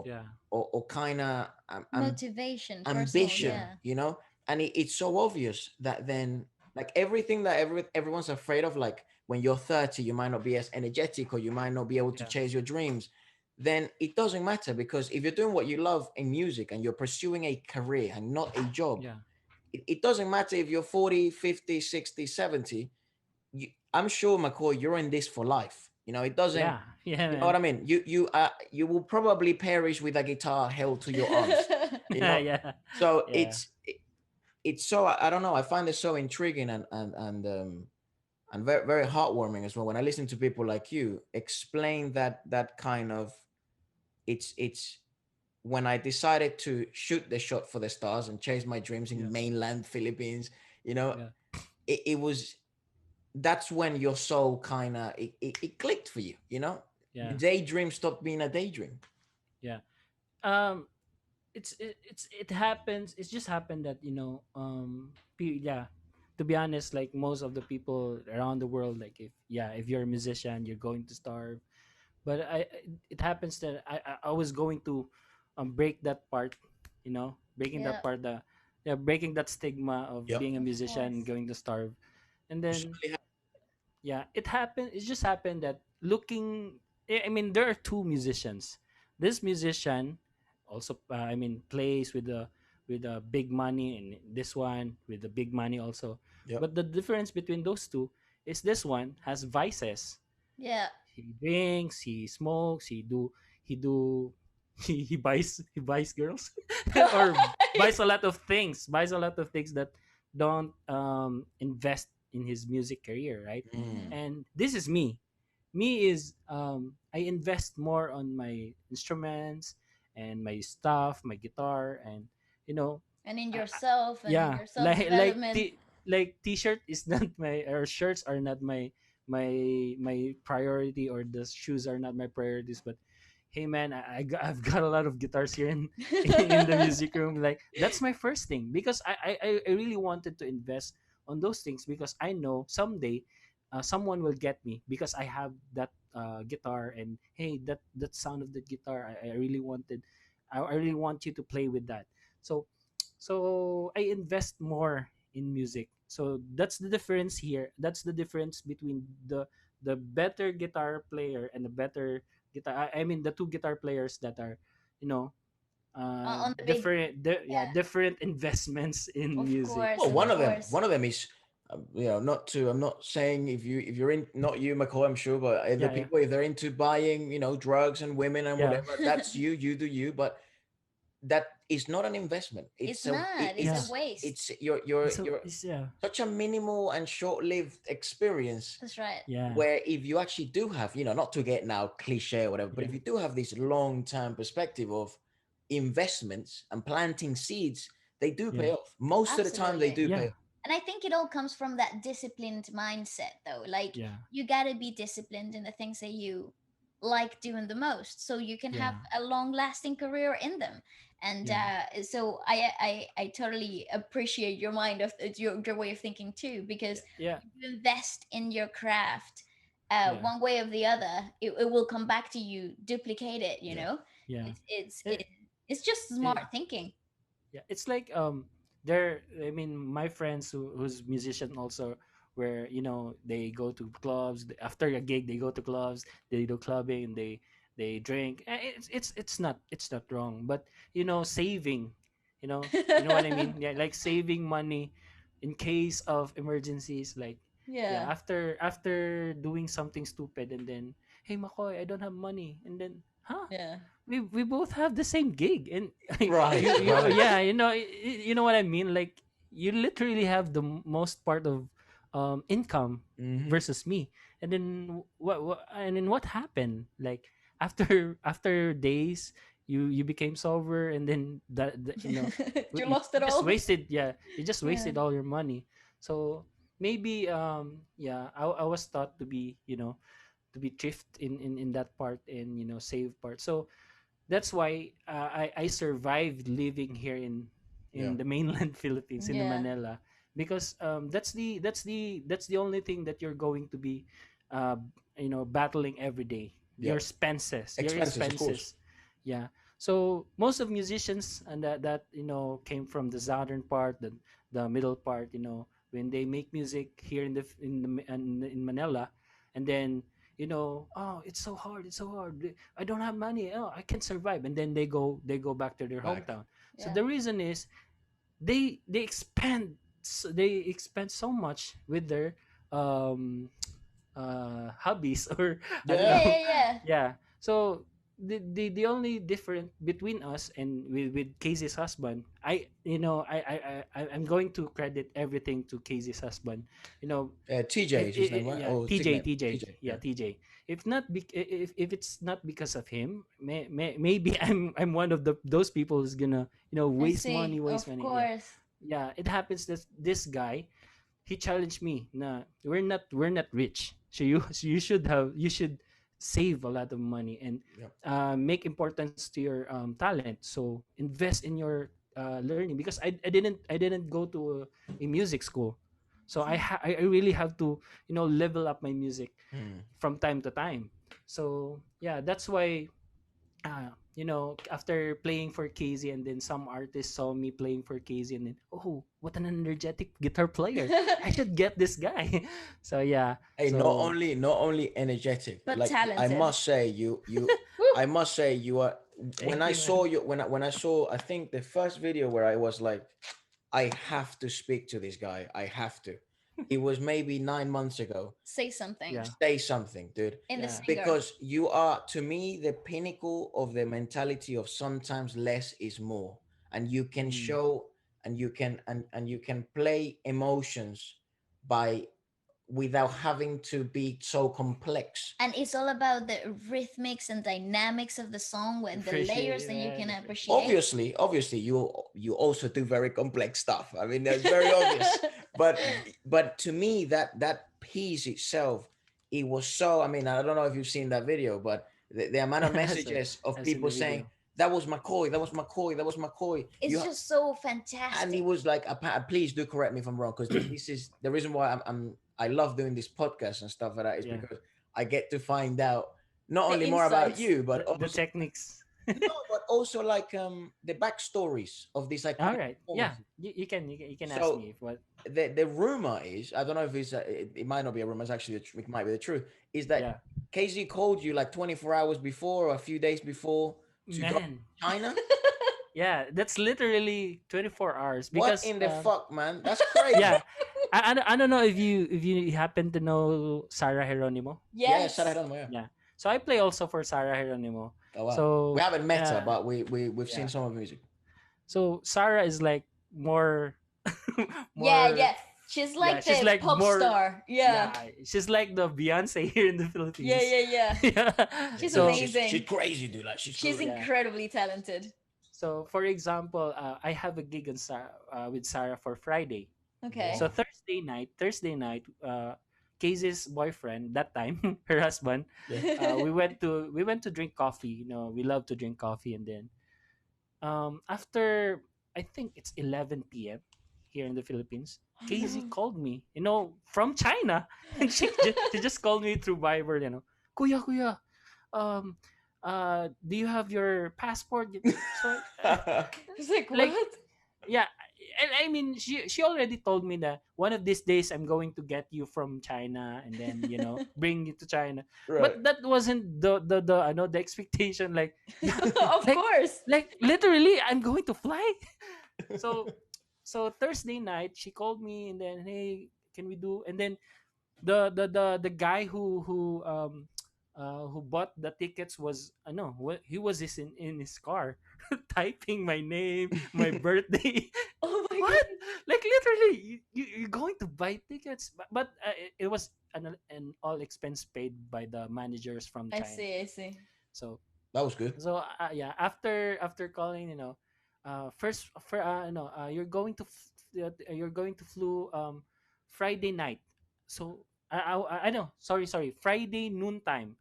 yeah, or kind of Motivation, personal, yeah, ambition, yeah. and it's so obvious that then, like, everything that everyone's afraid of, like when you're 30 you might not be as energetic or you might not be able to yeah, chase your dreams, then it doesn't matter, because if you're doing what you love in music and you're pursuing a career and not a job, yeah, it doesn't matter if you're 40, 50, 60, 70. I'm sure, McCoy, you're in this for life. It doesn't. yeah, yeah, You know what man. I mean? You will probably perish with a guitar held to your arms. You know, Yeah, so yeah, it's so, I don't know. I find it so intriguing and very very heartwarming as well when I listen to people like you explain that kind of, it's when I decided to shoot the shot for the stars and chase my dreams yeah, in mainland Philippines. You know, yeah, it was that's when your soul kind of it clicked for you. The yeah, daydream stopped being a daydream. yeah. Um, it happens. It's just happened that yeah. To be honest, like most of the people around the world, like if you're a musician, you're going to starve. But it happens that I was going to break that part, breaking Yeah, that part, the yeah, breaking that stigma of Yep. being a of musician and course. going to starve. And You should then really yeah, it happened. It just happened that looking. I mean, there are two musicians. This musician also, plays with the big money, and this one with the big money also. Yep. But the difference between those two is this one has vices. Yeah. He drinks, he smokes, he do he buys girls or buys a lot of things that don't invest in his music career, right? Mm. And this is me is I invest more on my instruments and my stuff, my guitar, and you know And in I, yourself and in yeah, your self development. like t-shirt is not my or shirts are not my priority, or the shoes are not my priorities. But hey man, I've got a lot of guitars here in in the music room. Like that's my first thing, because I really wanted to invest on those things, because I know someday someone will get me because I have that guitar. And hey, that sound of the guitar, I really wanted. I really want you to play with that. So I invest more in music. So that's the difference here. That's the difference between the better guitar player and the better guitar. I mean the two guitar players that are, you know, On the big, yeah, yeah, different investments in music. Well, of one of them, course. one of them is, not to. I'm not saying if you're in, not you, McCoy, I'm sure, but the Yeah, yeah, people, if they're into buying, drugs and women and yeah, whatever, that's you. You do you. But that is not an investment. It's not. It's a Yeah. waste. it's your It's yeah. such a minimal and short-lived experience, That's right. Yeah. where if you actually do have, not to get now cliche or whatever, but Yeah. if you do have this long-term perspective of investments and planting seeds, they do Yeah. pay off. Most of the time they Absolutely. do pay Yeah. off. And I think it all comes from that disciplined mindset, though. Like, Yeah. you gotta be disciplined in the things that you like doing the most, so you can have Yeah. a long-lasting career in them. And Yeah. so I totally appreciate your mind of your way of thinking too, because Yeah. you invest in your craft, Yeah. one way or the other, it will come back to you, duplicate it. You Yeah. know, Yeah. it's It, it's just it, smart thinking. yeah, it's like there, I mean, my friends who's musician also, where they go to clubs after a gig, they go to clubs, they do clubbing, and they drink. It's not wrong, but saving, you know what I mean. Yeah, like saving money in case of emergencies, like, yeah, Yeah. after doing something stupid, and then, hey Makoy, I don't have money, and then, huh, Yeah. we both have the same gig, and Right, you right. yeah, you know what I mean, like, you literally have the most part of income Hmm. versus me. And then what happened, like, after days, you became sober, and then You you lost it just all. wasted, yeah, you just Yeah. wasted all your money. So maybe, yeah, I was taught to be thrift in that part, and save part. So that's why, I survived living here Yeah. in the mainland Philippines, in the Yeah. Manila, because that's the only thing that you're going to be, uh, battling every day. Yeah. Expenses, of course. Your expenses, yeah. So most of musicians, and that came from the southern part, the middle part, when they make music here in Manila, and then, oh, it's so hard, I don't have money, oh, I can't survive, and then they go back to their Back. hometown. So Yeah. the reason is, they expend so much with their um hobbies, or I don't Yeah. Yeah. know. Yeah. Yeah. Yeah. So the only difference between us and with Casey's husband, I'm going to credit everything to Casey's husband. You know, TJ is his name, right? yeah, Oh, TJ, nickname. TJ, TJ. yeah, Yeah. TJ. If it's not because of him, maybe I'm one of those people who's gonna I waste money, see. waste Of money. Yeah, course. yeah. It happens that this guy, he challenged me. Nah, we're not rich, so you should save a lot of money, and Yeah. make importance to your talent. So invest in your learning, because I didn't go to a music school, so I really have to level up my music Mm. from time to time. So yeah, that's why, after playing for Casey, and then some artists saw me playing for Casey, and then, oh, what an energetic guitar player! I should get this guy. So yeah, Hey, not so only not only energetic, But like I talented. must say, Woo! I must say you are. When thank I you, man. saw you, when I saw, I think the first video where I was like, I have to speak to this guy. I have to. It was maybe 9 months ago. Say something Yeah, Say something, dude. in the yeah, singer. Because you are, to me, the pinnacle of the mentality of sometimes less is more, and you can mm, show, and you can play emotions by, without having to be so complex. And it's all about the rhythmics and dynamics of the song, and the layers appreciate, that you man. can Appreciate. appreciate. Obviously, you also do very complex stuff. I mean, that's very obvious. But to me, that piece itself, it was so. I mean, I don't know if you've seen that video, but the amount of As a messages of as in the people saying video. that was McCoy, that was McCoy, that was McCoy. It's You just so And he fantastic. was like, please do correct me if I'm wrong, because this is the reason why I love doing this podcast and stuff like that, is Yeah, because I get to find out not The only more about insights. you, but the also, techniques. no, but also like the backstories of these All iconic right, yeah, performances. you can ask So me if what. the rumor is, I don't know if it might not be a rumor, it's actually it might be the truth, is that Yeah, KZ called you like 24 hours before or a few days before to go to man. China. Yeah, that's literally 24 hours, What because in the fuck, man? That's crazy. yeah, I don't know if you happen to know Sarah Geronimo. Yeah, yeah, Sarah Yes. Geronimo, yeah. Yeah, so I play also for Sarah Geronimo. Oh wow. We So haven't met her, but we've seen yeah, some of her music. So Sarah is like more Yeah, more yeah. She's yeah, like she's the like pop more star. Yeah. yeah, she's like the Beyonce here in the Yeah, Philippines. yeah, yeah. Yeah. Yeah, She's dude, So she's amazing. crazy, dude. Like she's She's good. yeah. incredibly talented. So for example, I have a gig on with Sarah for Friday. Okay. So Wow. Thursday night, Casey's boyfriend that time, her husband, Yeah. we went to drink coffee. We love to drink coffee, and then after I think it's 11 p.m. here in the Philippines, Oh Casey no. called me, from China, and she just called me through Viber, kuya kuya, um, do you have your passport? So It's like like what? yeah, and I mean she already told me that one of these days I'm going to get you from China and then bring you to China, but Right. that wasn't the I know the expectation, like Of like course. literally I'm going to fly. so so Thursday night she called me and then, hey, can we do, and then the guy who bought the tickets was no what he was in his car typing my name, my birthday. Oh my What? god. Like literally you're going to buy tickets, but it was an all expense paid by the managers from I China. see, I see. So That was good. yeah, after calling, first for no you're going to flew Friday night. So I know, sorry, Friday noontime.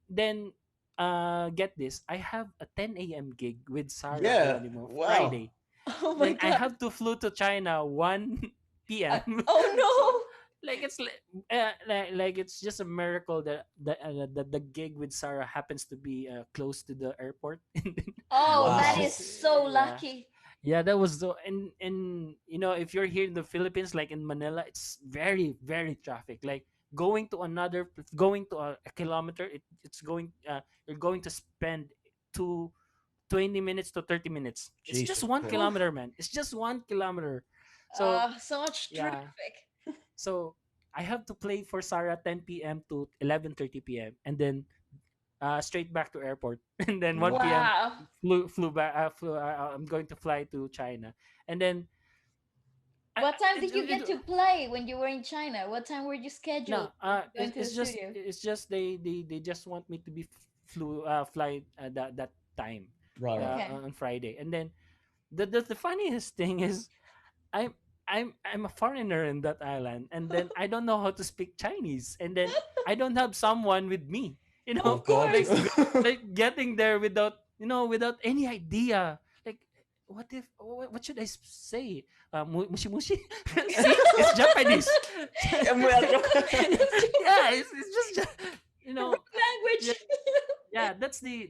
Then get this, I have a 10 a.m. gig with Sarah Yeah. Geronimo Wow. Friday. Oh my Then I god. have to flew to China 1 p.m. So Oh like like it's just a miracle that the gig with Sarah happens to be close to the airport. And then no. Oh, it's that Wow. is just so yeah, lucky. yeah, that was so. And if you're here in the Philippines, like in Manila, it's very very traffic. Like going to a kilometer, it's going you're going to spend two 20 minutes to 30 minutes. It's just Jesus one Christ. Whew. kilometer, man. It's just 1 kilometer. So So much yeah, traffic. so I have to play for Sarah 10 p.m. to 11:30 p.m. and then straight back to airport, and then 1 p.m. Wow. flew back. I'm going to fly to China, and then What time did you get to play when you were in China? What time were you scheduled no, going to the it's just studio? they just want me to be fly that time Right, right. Okay. on Friday, and then the funniest thing is I'm I'm a foreigner in that island, and then I don't know how to speak Chinese, and then I don't have someone with me, Of Oh God. like course. getting there without without any idea, like what should I say? Mushi mushi. See, it's Japanese. Yeah, well, Yeah, it's just you know Language. yeah, yeah, that's the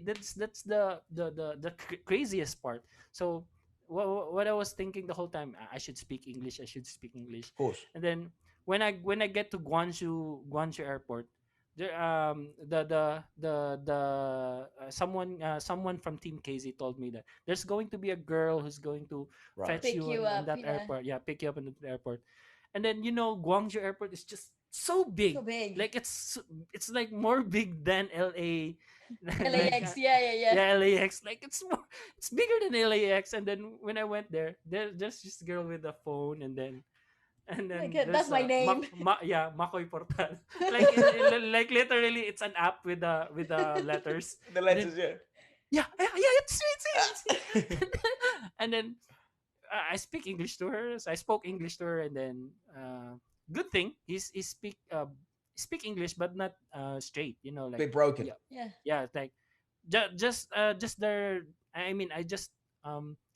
craziest part. So what I was thinking the whole time, I should speak English, I should speak English. of course. And then when I get to Guangzhou airport, there someone from Team KZ told me that there's going to be a girl who's going to Right. fetch Pick you you on up, that yeah. airport, yeah, pick you up in the airport. And then Guangzhou airport is just so So big, big. like it's like more big than LA. like LAX, yeah, yeah, yeah. yeah, LAX, like it's bigger than LAX. And then when I went there's this girl with a phone, and then Like, that's there's my name. yeah, Makoy Portado. Like like literally it's an app with the letters. The And then letters, yeah. yeah, yeah, yeah, it's and then I speak English to her. So I spoke English to her, and then good thing he speak English, but not straight. Like Bit broken. yeah, Yeah. yeah, like just there. I mean, I just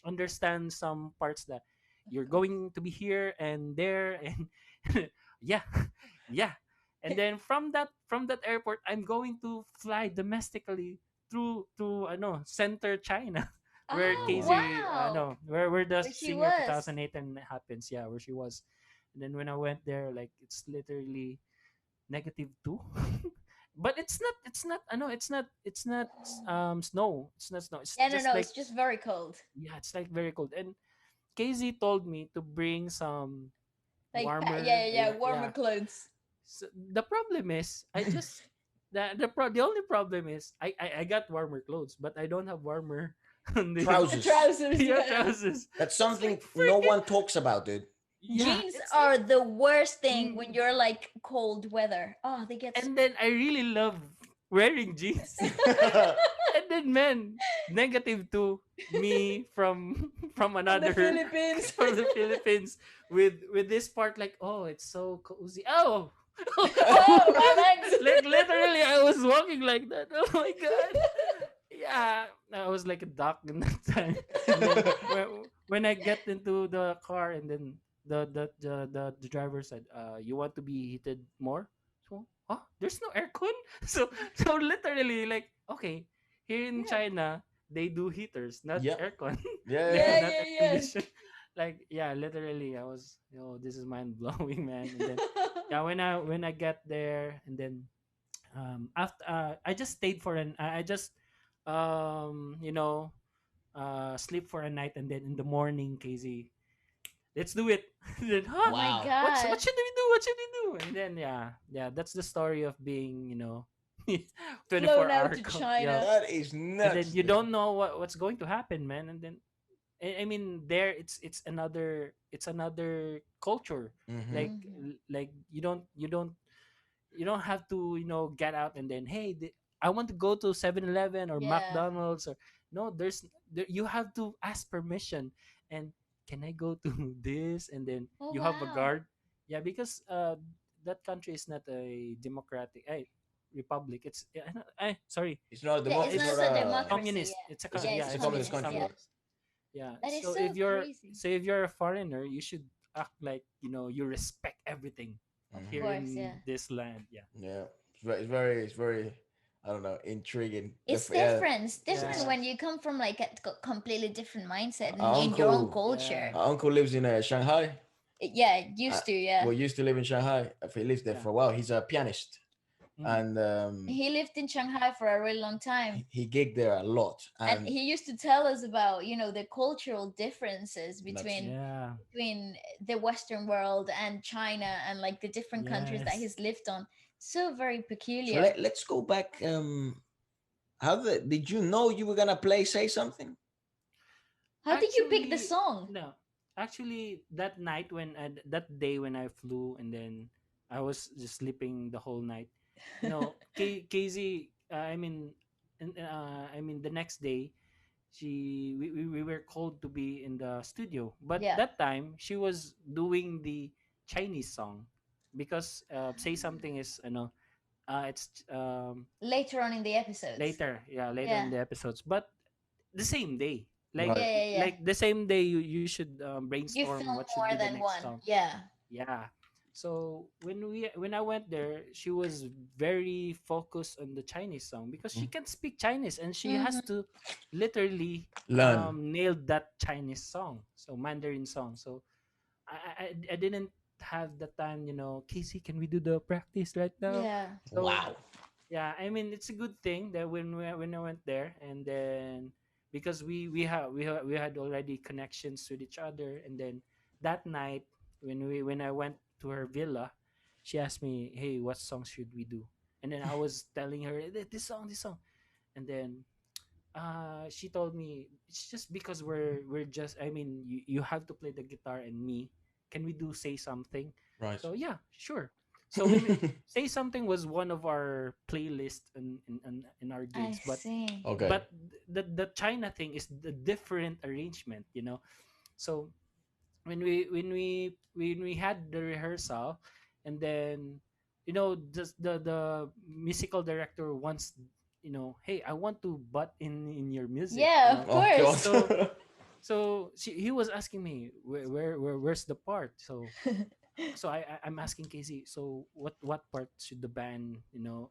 understand some parts that you're going to be here and there, and yeah, yeah. And then from that airport, I'm going to fly domestically through center China, where Oh Oh, wow. Casey wow. no where the Where she Singer was. 2008 and happens, yeah, where she was. And then when I went there, like it's literally -2. But it's not I know it's not snow, it's not snow, it's Yeah, no, just no, like it's just very cold. yeah, it's like very cold. And Casey told me to bring some Like, warmer, yeah, yeah, yeah, yeah, warmer yeah. clothes. So the problem is I just the only problem is I got warmer clothes, but I don't have warmer on the Trousers. Trousers, your yeah. trousers. That's It's something like no freaking one talks about, dude. yeah. Jeans It's like are the worst thing when mm. you're like cold weather. Oh, they get And then I really love wearing jeans. And then man, negative to me from from from the another Philippines. from the Philippines with this part like oh it's so cozy oh Oh, my legs. like literally I was walking like that oh my god yeah I was like a duck in that time and then when I get into the car and then the driver said you want to be heated more so oh there's no aircon so literally like okay here in Yeah. China they do heaters not Yeah. aircon Yeah. Yeah, not yeah, air yeah. condition like yeah literally I was this is mind blowing man and then yeah when I get there and then after I just stayed for an I just you know sleep for a night and then in the morning KZ let's do it then Oh huh my Wow. what god. should we do what should we do and then yeah that's the story of being 24 Flown out hour to yeah China. That is and then nuts, you dude. don't know what's going to happen man and then I mean there it's another culture Mm-hmm. like Mhm. like you don't have to get out and then hey I want to go to 7-Eleven or Yeah. McDonald's or no you have to ask permission and can I go to this and then Oh you have a wow. guard yeah because that country is not a democratic republic it's sorry It's not a Yeah, demo. it's It's not not it's a a. democracy. communist Yeah, yeah It's it's a it's communist it's communist. country. Yeah. Yes. communist yeah That is so so crazy. if you're a foreigner you should act like you respect everything Of Mm-hmm. here course, in yeah. this land yeah Yeah. It's very. I don't know. Intriguing. It's Yeah. different. It's different yeah when you come from like a completely different mindset and Our in your own uncle. culture. yeah Our uncle lives in Shanghai. Yeah, Uh, used to, yeah. we used to live in Shanghai. He lived there yeah for a while. He's a pianist, mm. and He lived in Shanghai for a really long time. he gigged there a lot. And And he used to tell us about, the cultural differences nuts. yeah between the Western world and China and like the different countries that yes he's lived on. So very So peculiar. let's go back. Did you know you were gonna play Say Something? How did you pick the actually song? no actually that night that day when I flew and then I was just sleeping the whole night KZ I mean the next day we were called to be in the studio but Yeah. that time she was doing the Chinese song because say something is it's Later on in the episodes. later in Yeah. the episodes but the same day like Right. Yeah, yeah, yeah. like the same day you should You brainstorm film what should be more the than next one. song Yeah. yeah so when I went there she was very focused on the Chinese song because she Mm. can speak Chinese and she has Hmm. to literally Learn. nail that Chinese song so Mandarin song so I didn't have the time Casey can we do the practice right now Yeah. so Wow. yeah I mean it's a good thing that when I went there and then because we had already connections with each other and then that night when I went to her villa she asked me hey what song should we do and then I was telling her this song and then she told me it's just because we're just I mean you have to play the guitar and me can we do say something Right. so yeah sure so say something was one of our playlist in our I gigs see. Okay. but the China thing is the different arrangement so when we had the rehearsal and then just the musical director wants hey I want to butt in your music Yeah, of Oh course. so God. he was asking me where's the part so I'm asking Casey so what part should the band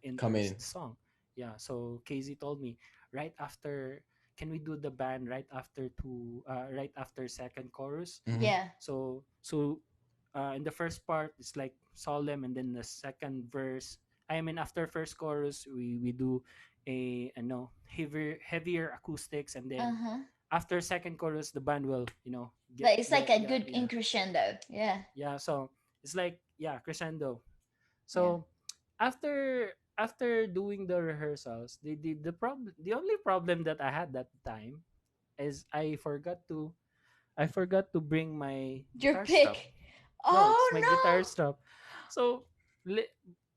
enter Come this in. song yeah so Casey told me right after can we do the band right after second chorus Hmm. Yeah. so in the first part it's like solemn and then the second verse I mean after first chorus we do a no heavier acoustics and then Uh-huh. after second chorus the band will Like it's like get a yeah good yeah crescendo. Yeah. yeah so it's like yeah crescendo Yeah. so after doing the rehearsals the only problem that I had that time is I forgot to bring my Your guitar strap. pick. No, it's Oh my guitar no. strap. So li-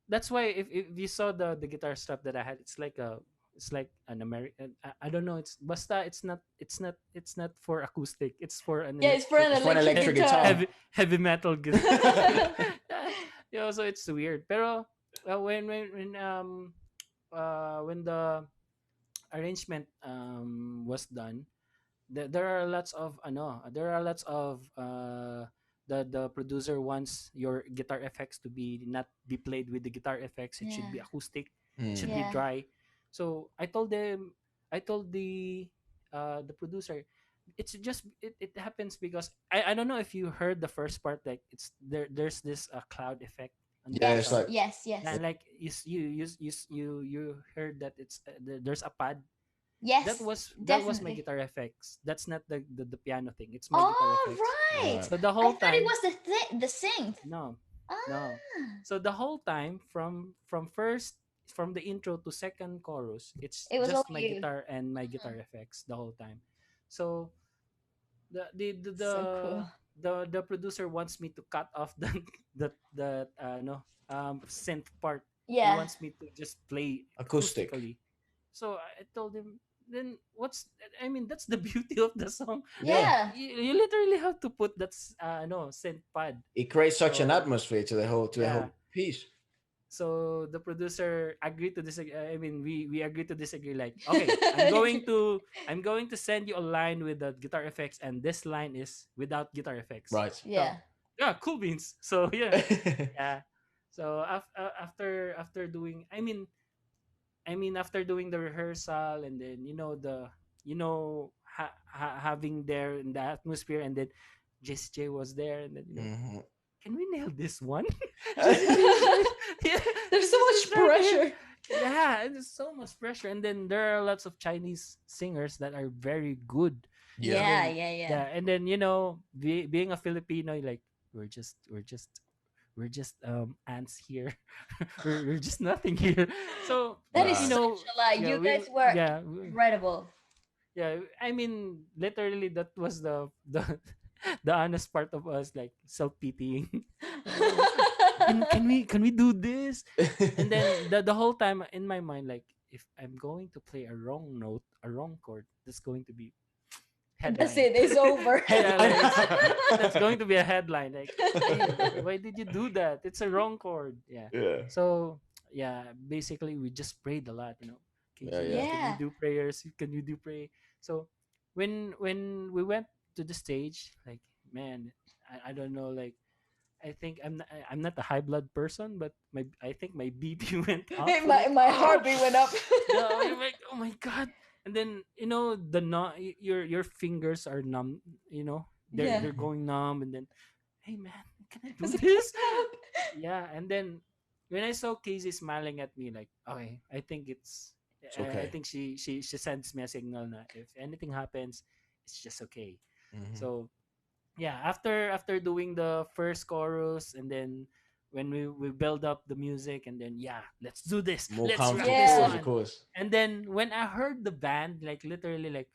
that's why if you saw the guitar strap that I had, it's like an American. I don't know. It's basta. It's not for acoustic. It's for an Yeah, it's for an It's electric, for an electric electric guitar. guitar. heavy metal guitar. Yeah, so it's weird. Pero when the arrangement was done, there are lots of the producer wants your guitar effects to be not be played with the guitar effects. It should Yeah. be acoustic, it should Mm. be Yeah. dry. So I told the producer, it happens because I don't know if you heard the first part, like there's this cloud effect on the Yeah, it's Yes. guitar. like Yes. Yeah, Yes. like you heard that there's a pad. that Yes. was that was my Definitely. guitar effects. That's not the piano thing. It's my guitar Oh effects. right. right. So the I whole thought it time, was the synth. no, no. Ah. So the whole time from the intro to second chorus, it's It was all just my you. guitar and my guitar Mhm. effects the whole time. So So cool. the producer wants me to cut off the no synth part. He Yeah. wants me to just play Acoustic. acoustically. So I told him, then that's the beauty of the song. Yeah. Yeah. You literally have to put that no synth pad. It creates such an So atmosphere to the yeah. whole piece. So the producer agreed to disagree. We agreed to disagree. Like, okay, I'm going to send you a line with the guitar effects, and this line is without guitar effects. Right. So Yeah. yeah, cool beans. So yeah, yeah. So after doing, after doing the rehearsal, and then having there in the atmosphere, and then J was there, and then Mhm. can we nail this one? Jesse is right. Yeah, There's so Jesse is much right here. pressure. Yeah, there's so much pressure, and then there are lots of Chinese singers that are very good, and Yeah. Yeah, then yeah, yeah. yeah, and then being a Filipino, like we're just ants here. we're just nothing here. So That is you Right. such know, a lie. yeah, You guys were incredible. yeah. Literally, that was the honest part of us, like self pitying. Oh, can we do this? And then the whole time in my mind, like, if I'm going to play a wrong note, a wrong chord, that's going to be That's headline. it. It's over. Yeah, Headline. like that's going to be a headline. Like, hey, why did you do that? It's a wrong chord. Yeah. Yeah. So yeah, basically we just prayed a lot. Yeah. KJ, Yeah. can you Yeah. do prayers? Can you do pray? So when we went to the stage, like, man, I don't know, like, I think I'm not a high blood person, but I think my BP went up. So my like, my oh, heartbeat went up. yeah, you're like, oh my god. And then your fingers are numb. They're Yeah. they're Mhm. going numb, and then, hey man, can I I do was like, oh this? my god. Yeah, and then when I saw Casey smiling at me, like, okay, It's I okay. think she sends me a signal na if anything happens, it's just okay. Hmm. So yeah, after doing the first chorus, and then when we build up the music, and then, yeah, let's do this, More let's rock comfortable, of this course, Yeah. of one. course. And then when I heard the band, like, literally, like,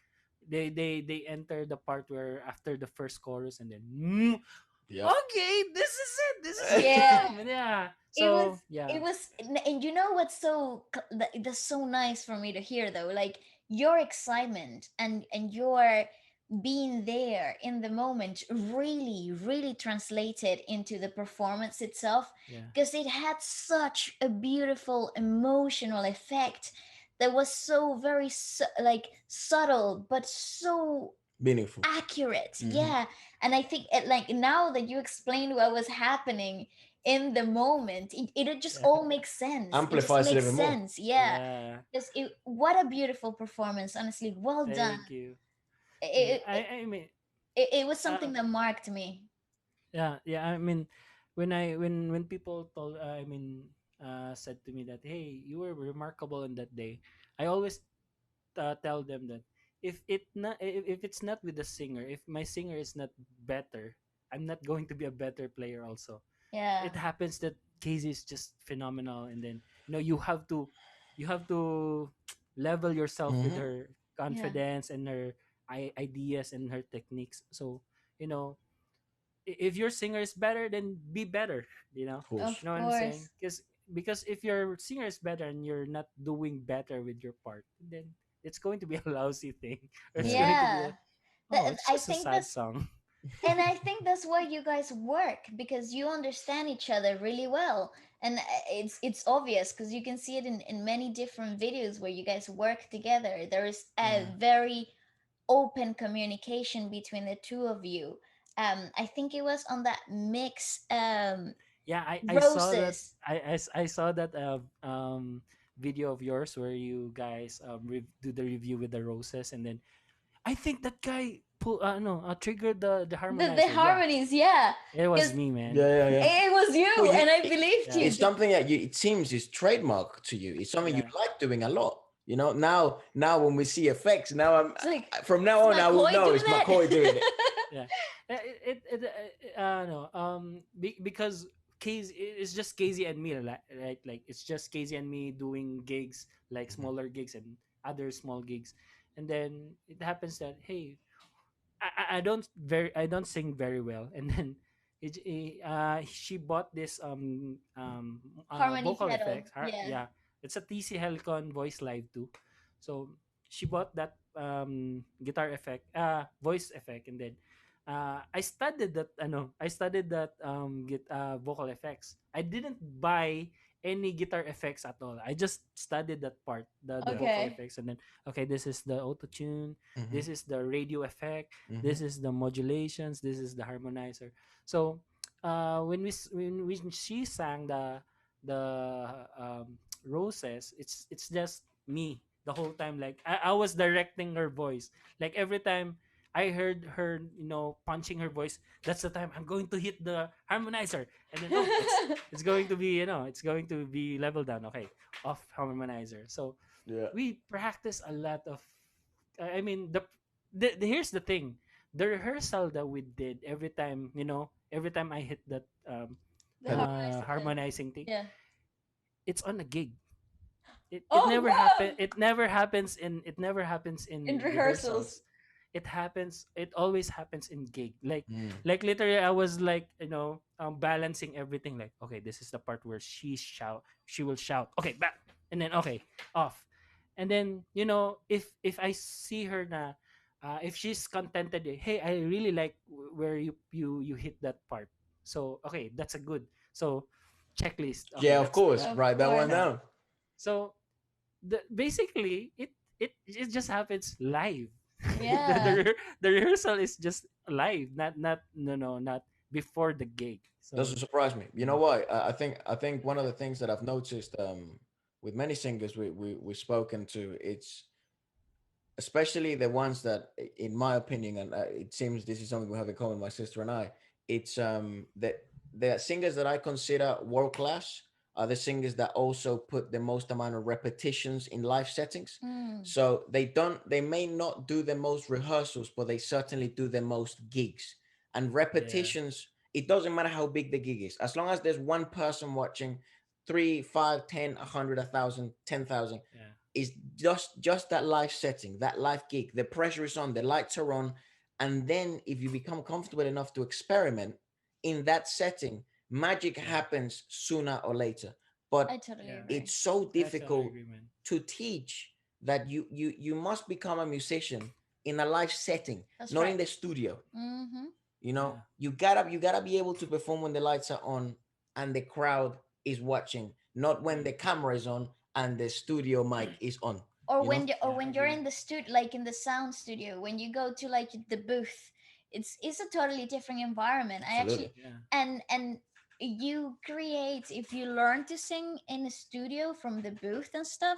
they enter the part where after the first chorus, and then, Yep. okay, this is the Yeah. time. And yeah, it was so yeah, it was and you know what's that's so nice for me to hear though, like your excitement and your being there in the moment really really translated into the performance itself, yeah, because it had such a beautiful emotional effect that was so very like subtle but so Meaningful. accurate. Hmm. Yeah. And I think like now that you explained what was happening in the moment, it just yeah, all makes sense. It just Amplifies it makes even more. sense. Yeah. yeah. Because what a beautiful performance, honestly. Well done. Thank you. Yeah, it, it, I mean, it was uh, something that marked me. yeah, yeah. I mean, when people said to me that, hey, you were remarkable on that day, I always tell them that if it's not with the singer, if my singer is not better, I'm not going to be a better player also. Yeah. It happens that Casey is just phenomenal, and then you have to level yourself with Hmm. her Yeah. confidence and her ideas and her techniques. So you know, if your singer is better, then be better. You know, Of Of course. you know what I'm saying? course. Because if your singer is better and you're not doing better with your part, then it's going to be a lousy thing, or it's Yeah. going to be Yeah. a, oh, it's I just a think sad that's song. and I think that's why you guys work because you understand each other really well. And it's obvious because you can see it in many different videos where you guys work together. There is a Yeah. very open communication between the two of you. I think it was on that mix Yeah, I saw that. roses. I saw that video of yours where you guys do the review with the roses, and then I think that guy triggered the The harmonizer. Yeah, harmonies, yeah. it was Because me, man. Yeah, yeah, yeah. it was Well, you you and I it, believed Yeah, you. it's something that you it seems is trademark to you. It's something you yeah, like doing a lot. You know, now when we see effects, now It's like, from now is on I will McCoy know doing it's that? McCoy doing it. yeah. No, because Casey, it's just Casey and me, right? Like it's just Casey and me doing gigs, like Mhm. smaller gigs and other small gigs, and then it happens that, hey, I don't sing very well, and then she bought this Harmony vocal pedal. effects. Yeah. Yeah, it's a TC Helicon Voice Live too. So she bought that guitar effect, voice effect, and then I studied that vocal effects. I didn't buy any guitar effects at all. I just studied that part, the Yeah. vocal Okay. effects, and then okay, this is the auto tune, Hmm. this is the radio effect, Hmm. this is the modulations, this is the harmonizer. So when she sang the roses, it's just me the whole time. Like I was directing her voice. Like every time I heard her, punching her voice, that's the time I'm going to hit the harmonizer. And then, oh, it's going to be, it's going to be level down. Okay, off harmonizer. So Yeah. we practice a lot of, I mean, here's the thing. The rehearsal that we did every time I hit that The harmonizer pedal. harmonizing thing, Yeah. it's on a gig. It Oh never happen. wow. It never happens In in rehearsals. rehearsals. It always happens in gig. Mm. Like literally I was like, balancing everything. Like, okay, this is the part where she will shout, okay, back, and then okay, off. And then, if I see her na, if she's contented, hey, I really like where you hit that part. So okay, that's a good. So checklist. Okay, Yeah, of that's course. that. Of Write that one course. Yeah. down. So basically it just happens live. Yeah. The rehearsal is just live, not no no not before the gig. So Doesn't surprise me. You know yeah, what? I think one of the things that I've noticed with many singers we've spoken to, it's especially the ones that, in my opinion, and it seems this is something we have in common, my sister and I. It's that the singers that I consider world class are the singers that also put the most amount of repetitions in live settings. Mm. So they may not do the most rehearsals, but they certainly do the most gigs and yeah, repetitions. It doesn't matter how big the gig is, as long as there's one person watching, three, five, 10, 100, 1,000, 10,000, yeah, is just that live setting, that live gig. The pressure is on, the lights are on, and then if you become comfortable enough to experiment in that setting, magic yeah, happens sooner or later. But I totally yeah. agree. it's so I totally difficult agree, man. to teach that you must become a musician in a live setting, That's not right. in the studio. Mm-hmm. Yeah, You gotta be able to perform when the lights are on and the crowd is watching, not when yeah, the camera is on and the studio mic is on. Or You know. or yeah. I when you're agree. in the studio, like in the sound studio, when you go to like the booth, it's a totally different environment. I Absolutely. actually Yeah, and you create, if you learn to sing in a studio from the booth and stuff,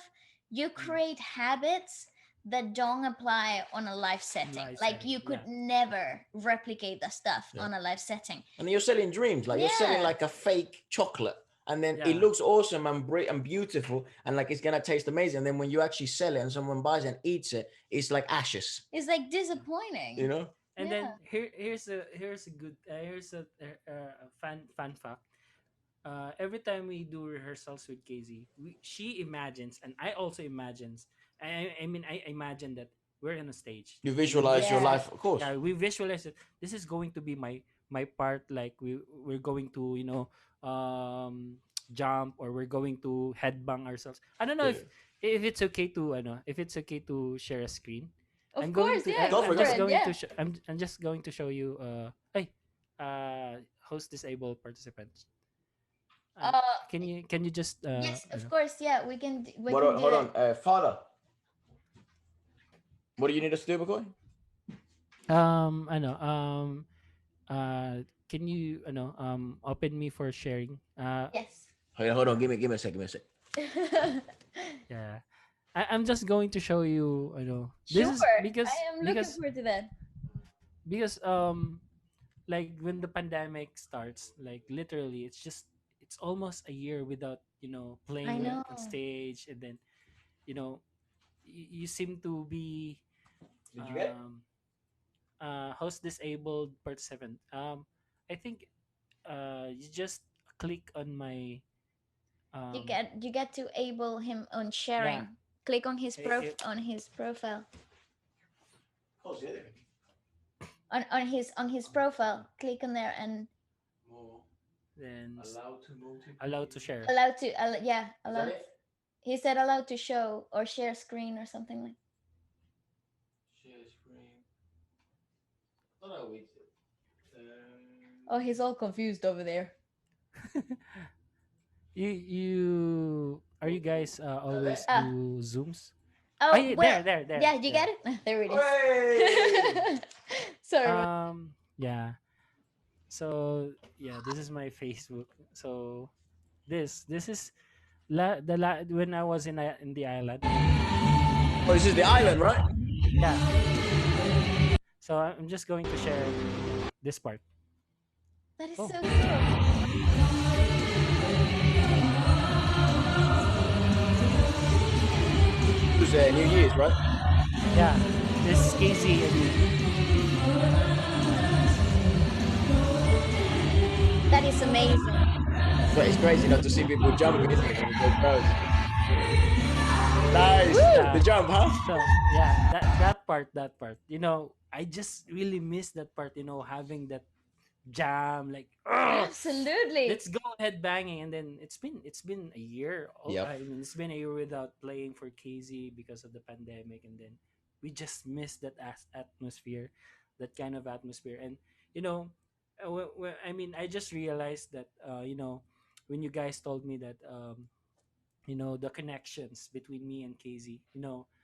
you mm. create habits that don't apply on a live In setting. live Like setting. you Yeah, could never replicate the stuff Yeah. on a live setting. And you're selling dreams, like you're selling Yeah. like a fake chocolate, and then it yeah, looks awesome and great and beautiful, and like it's gonna taste amazing. And then when you actually sell it and someone buys it and eats it, it's like ashes. It's like yeah. You disappointing. know? And Yeah. then here's a good a fun fact. Every time we do rehearsals with Casey, she imagines, and I also imagines. I mean, I imagine that. we're in a stage. You We visualize your Yeah. life, of course. yeah, we visualize it. This is going to be my part. Like we're going to jump, or we're going to headbang ourselves. I don't know Yeah. if it's okay to if it's okay to share a screen. Of course, yeah, Go go for it, for go I'm for just it. it. going Yeah. to I'm just going to show you hey host disabled participants. um, Uh, can you just yes, I of know course. Yeah, we Hold can on, do hold it. on. Father, what do you need us to do, McCoy? I know can you open me for sharing Yes. Hold on. Give me a sec. Give me a sec. yeah. I'm just going to show you. I know this Sure. is I am looking because forward to that. because like when the pandemic starts, like literally, it's almost a year without I playing know. on stage, and then you know you seem to be Did you get it? um host disabled participant. I think you just click on my um You get to able him on yeah sharing. Click on his it, on his profile. Oh, sí. On his profile. Click on there and More then allowed to allowed to multiple. share. allowed to yeah, Is that allowed. it? He said allowed to show or share screen or something like. Share screen. No, no, wait. Oh, he's all confused over there. You are you guys There. always Ah. do zooms? Oh Oh, yeah, well, there yeah, you there. get it? There it Hey! is. Sorry. Yeah. So yeah, this is my Facebook. So this is when I was in the island. Oh, this is the island, right? Yeah. So I'm just going to share this part. That is Oh so cool. It was New Year's, right? yeah, this is KZ and me. That is amazing. But it's crazy not to see people jumping, isn't it? When it goes. Nice. Woo! The Yeah. jump, huh? So yeah, that part. I just really miss that part. Having that jam, like oh, Absolutely. let's go head banging. And then it's been a year. Yep. I mean, it's been a year without playing for KZ because of the pandemic, and then we just missed that atmosphere, that kind of atmosphere. And you know, I mean, I just realized that when you guys told me that the connections between me and KZ,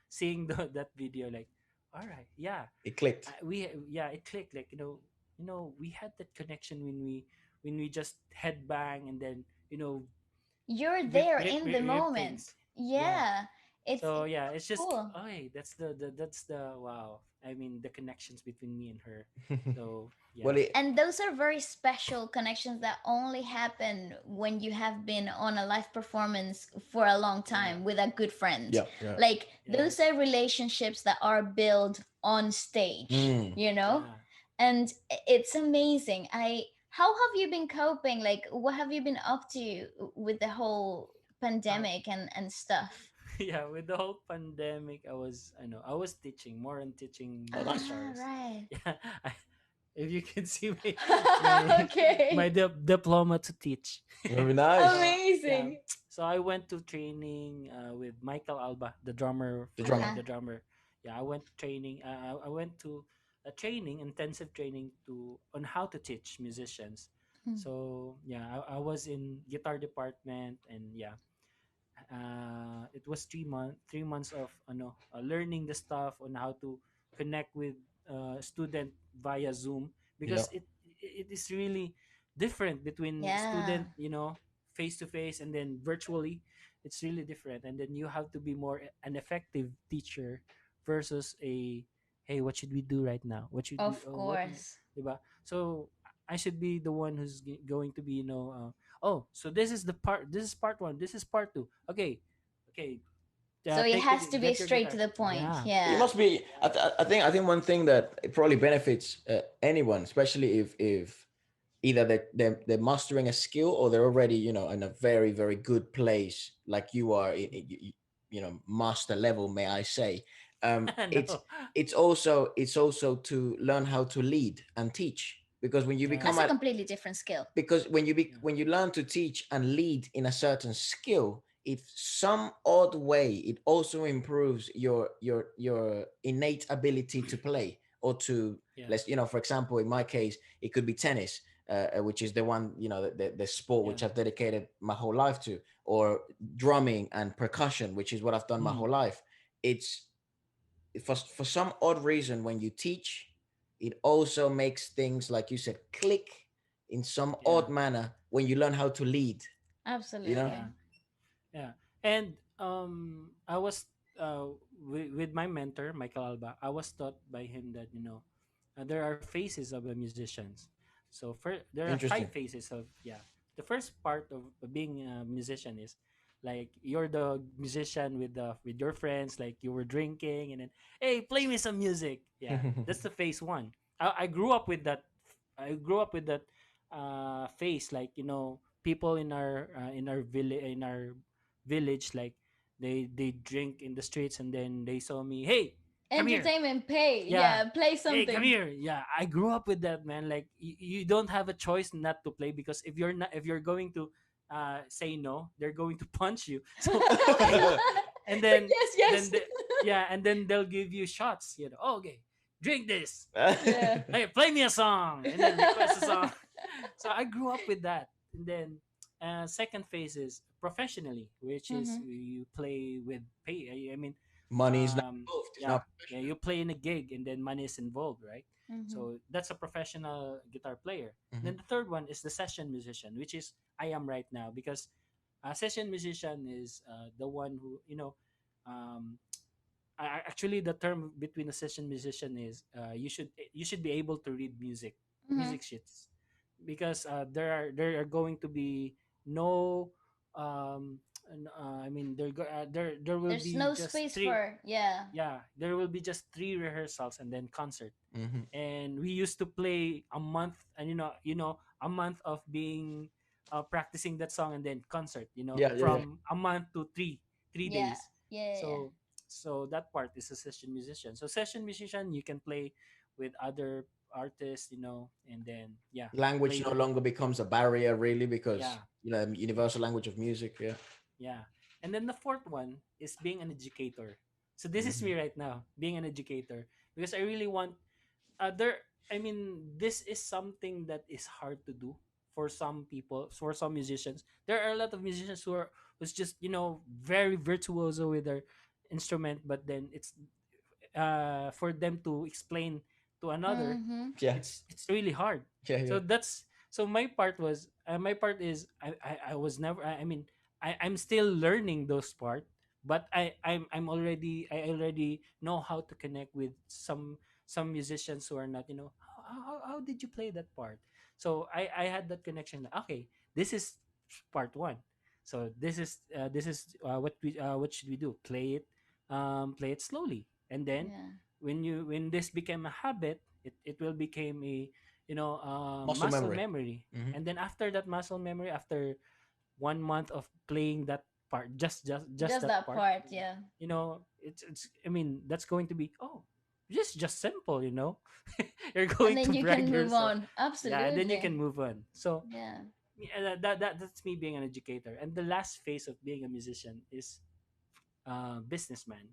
seeing that video, like, all right, yeah, It clicked. it clicked. Like, we had that connection when we just headbang, and then You're rip there rip in the rip, rip things. moment. Yeah. Yeah. So It's yeah, so it's just cool. oh, hey, that's the wow. I mean, the connections between me and her. So Well, yeah, it, And those are very special connections that only happen when you have been on a live performance for a long yeah, time with a good friend. yeah, yeah. Like yeah, those are relationships that are built on stage, Mm. you know? yeah. And it's amazing. I How have you been coping? Like what have you been up to with the whole Uh, pandemic and stuff? yeah, with the whole pandemic, I was teaching more on teaching Oh, nice. Ah, guitars. right. Yeah, if you can see my my Okay. diploma to teach. Very nice. Yeah, Amazing. so I went to training with Michael Alba, the drummer The for drummer. Uh-huh. the drummer. Yeah, I went training. I went to a training, intensive training to on how to teach musicians. Hmm. So yeah, I was in guitar department, and yeah, it was 3 months of learning the stuff on how to connect with student via Zoom, Yeah. because it is really different between Yeah. student, face to face, and then virtually. It's really different, and then you have to be more an effective teacher versus a hey, what should we do right now, what should we Of what course. diba? So I should be the one who's going to be oh, so this is the part. This is part one. This is part two. Okay, okay. So it Take has to it. be Get your straight to guitar. the point. Yeah, It Yeah. must be. I think one thing that it probably benefits anyone, especially if either they're mastering a skill or they're already in a very very good place, like you are, master level, may I say. it's No. it's also to learn how to lead and teach, because when you Yeah. become That's a a completely different skill. because Yeah. when you learn to teach and lead in a certain skill, if some odd way, it also improves your innate ability to play or to, Yeah. let's, for example, in my case it could be tennis, which is the one, the sport Yeah. which I've dedicated my whole life to, or drumming and percussion, which is what I've done my Mm. whole life. It's for some odd reason, when you teach, it also makes things, like you said, click in some Yeah. odd manner when you learn how to lead, you know Yeah. Absolutely. Yeah. And I was with my mentor Michael Alba. I was taught by him that there are phases of a musicians. So there are five Interesting. phases of, yeah. The first part of being a musician is like you're the musician with your friends, like you were drinking and then, hey, play me some music. Yeah, that's the phase one. I grew up with that. I grew up with that phase, like people in our village, like they drink in the streets and then they saw me, hey, come here. Entertainment pay. Yeah, Yeah, play hey, come something. here. Yeah, I grew up with that, man. Like you don't have a choice not to play, because if you're going to say no, they're going to punch you. So and then Yes, then yes. the, yeah, and then they'll give you shots, oh, okay, drink this, Yeah. hey, play me a song, and then request a song. So I grew up with that. And then second phase is professionally, which is Hmm. you play with pay. I mean, Money is not involved, it's yeah, not yeah, professional. you play in a gig and then money is involved, right? Hmm. So that's a professional guitar player. And Hmm. then the third one is the session musician, which is I am right now, because a session musician is the one who um, actually the term between a session musician is you should be able to read Hmm. music sheets, because there are going to be no I mean there will There's be no just space three. for, yeah. Yeah, there will be just three rehearsals and then concert. Hmm. And we used to play a month, and a month of being practicing that song and then concert, Yeah, yeah, yeah. from a month to three Yeah. days. Yeah. Yeah. So that part is a session musician. So session musician, you can play with other artists, and then, yeah, Language play no with. longer becomes a barrier, really, because Yeah, universal language of music. Yeah. yeah. And then the fourth one is being an educator. So this is Hmm. me right now, being an educator, because I really want there I mean, this is something that is hard to do for some people, for some musicians. There are a lot of musicians who's just very virtuoso with their instrument, but then it's for them to explain to another, Mm-hmm. Yeah, it's really hard. yeah, yeah. So my part is I was never I mean I'm still learning those part, but I already know how to connect with some musicians who are not, how did you play that part. So I had that connection, like, okay, this is part one. So what should we do, play it slowly, and then Yeah. when this became a habit, it will become a Muscle muscle memory. memory. Hmm. And then after that muscle memory, after 1 month of playing that part, just Just that that part, part. Yeah. it's I mean, that's going to be, oh, just simple, you're And going then to you brag can move yourself. on. Yeah, and then you Absolutely. can move on. So Yeah. yeah, that's me being an educator. And the last phase of being a musician is businessman.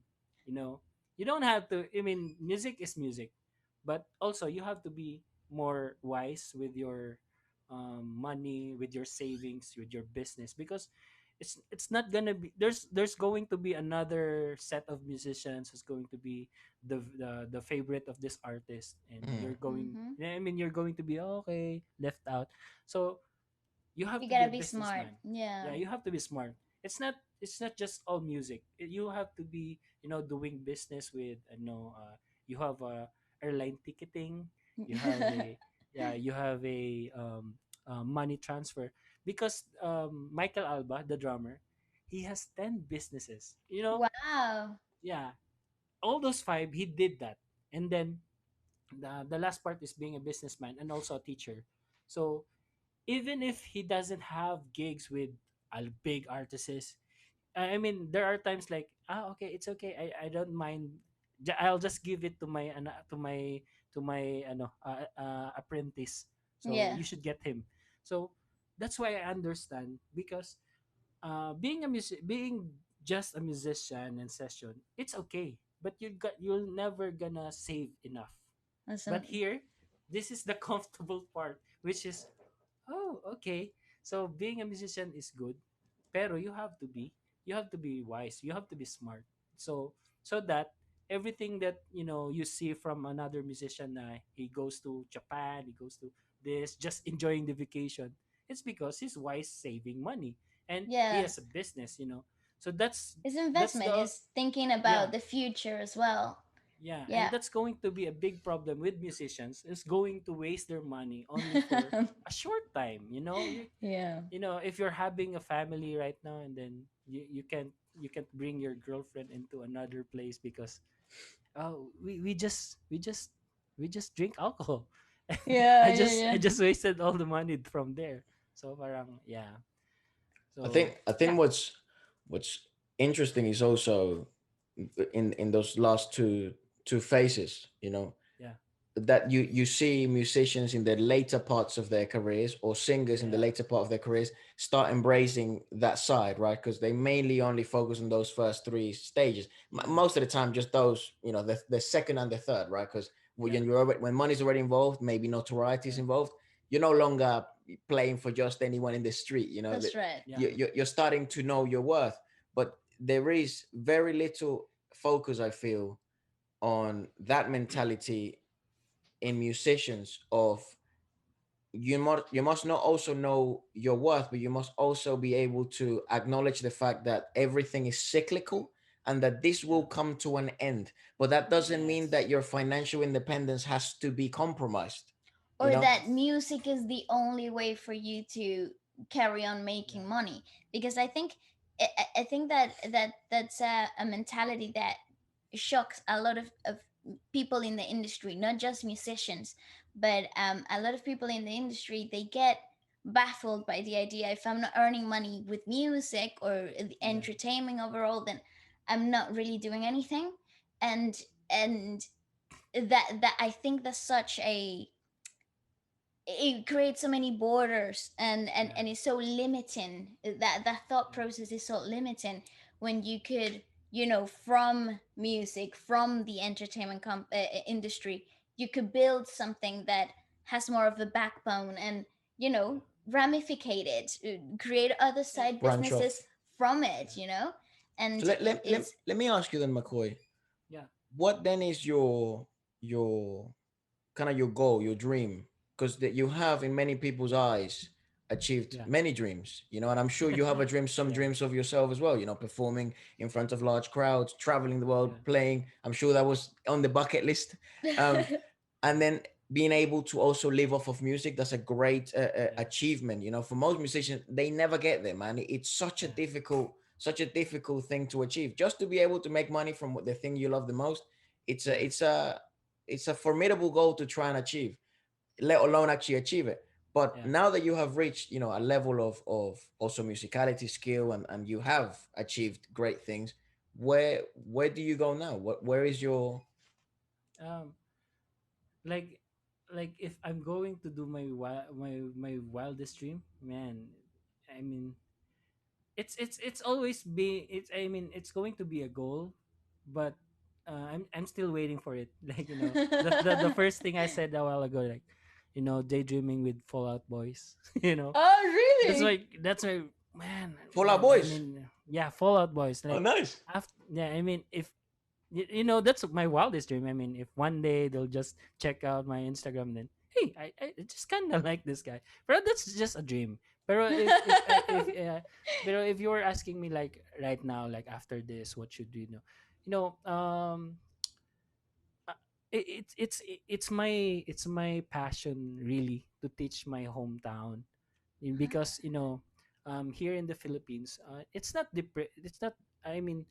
You know, you don't have to. I mean, music is music, but also you have to be more wise with your money, with your savings, with your business, because it's not gonna be, there's going to be another set of musicians who's going to be the favorite of this artist, and Mm. you're going. Mm-hmm. I mean, you're going to be, okay, left out. So you have You to be gotta a be smart. businessman. Yeah. Yeah, you have to be smart. It's not just all music. You have to be, doing business with, you have a airline ticketing, you have a, yeah, you have a money transfer, because Michael Alba, the drummer, he has 10 businesses. Wow. Yeah, all those five he did that. And then the last part is being a businessman and also a teacher. So even if he doesn't have gigs with big artists, I mean, there are times like, okay, it's okay. I don't mind I'll just give it to my apprentice. So Yeah. you should get him. So that's why I understand, because being just a musician and session, it's okay, but you'll never gonna save enough. Awesome. But here, this is the comfortable part, which is, oh, okay. So being a musician is good, pero you have to be wise, you have to be smart. So that everything that you see from another musician, he goes to Japan, he goes to this, just enjoying the vacation. It's because he's wise, saving money, and he Yeah. has a business. So His that's investment the is thinking yeah, about the future as well. yeah, and Yeah. that's going to be a big problem with musicians, is going to waste their money only for a short time. Yeah. If you're having a family right now, and then you can't bring your girlfriend into another place because, oh, we just drink alcohol. Yeah, I yeah, just I yeah. just wasted all the money from there. So parang, yeah. I So think I think yeah, what's interesting is also in those last two phases, yeah, that you see musicians in the later parts of their careers, or singers in the yeah, later part of their careers, start embracing that side, right? Because they mainly only focus on those first three stages. yeah, Most of the time, just those, the second and the third, right? Because yeah, when money's already involved, maybe notoriety is yeah, involved, you're no longer playing for just anyone in the street. That That's right. yeah, you're starting to know your worth. But there is very little focus, I feel, on that mentality in musicians of, you must not also know your worth, but you must also be able to acknowledge the fact that everything is cyclical, and that this yeah. will come to an end. But that doesn't mean Yes, that your financial independence has to be compromised. You Or know, that yes, music is the only way for you to carry on yeah, making money. Because I think I think that's a mentality that shocks a lot of people in the industry, not just musicians, but a lot of people in the industry. They get baffled by the idea, if I'm not earning money with music or the yeah, entertainment overall, then I'm not really doing anything. And and that I think that's such a, it creates so many borders, and yeah, it's so limiting. That thought yeah, process is so limiting, when you could, from music, from the entertainment industry, you could build something that has more of a backbone, and ramificate it, create other yeah, side branch off. businesses from yeah, it, So and let me ask you then, McCoy, yeah, what then is your kind of your goal, your dream? Because that you have, in many people's eyes, achieved yeah, many dreams, and I'm sure you have some yeah, dreams of yourself as well, performing in front of large crowds, traveling the world, yeah, playing. I'm sure that was on the bucket list. um, and then being able to also live off of music, that's a great yes, achievement. For most musicians, they never get there, man. It's such a yeah, difficult thing to achieve, just to be able to make money from the thing you love the most. it's a yeah, it's a it's a formidable goal to try and achieve, let alone actually achieve it. But yeah. now that you have reached, a level of also musicality skill, and you have achieved great things, where do you go now? Where is your Um, like if I'm going to do my wildest dream, man. I mean, it's always be it's I mean it's going to be a goal, but I'm still waiting for it. Like, the first thing I said a while ago, like, daydreaming with Fallout Boys. Oh, That's really? why that's why man, Fall Out man. I Boys? mean, yeah, Fallout Boys. Oh, Like, nice. after, yeah. I mean, if that's my wildest dream. I mean, if one day they'll just check out my Instagram, then, hey, I just kind of like this guy. But that's just a dream. Pero if you were asking me, like, right now, like, after this, what should you know? You know, uh, it's my passion, really, to teach my hometown. Because, here in the Philippines, it's not, I mean,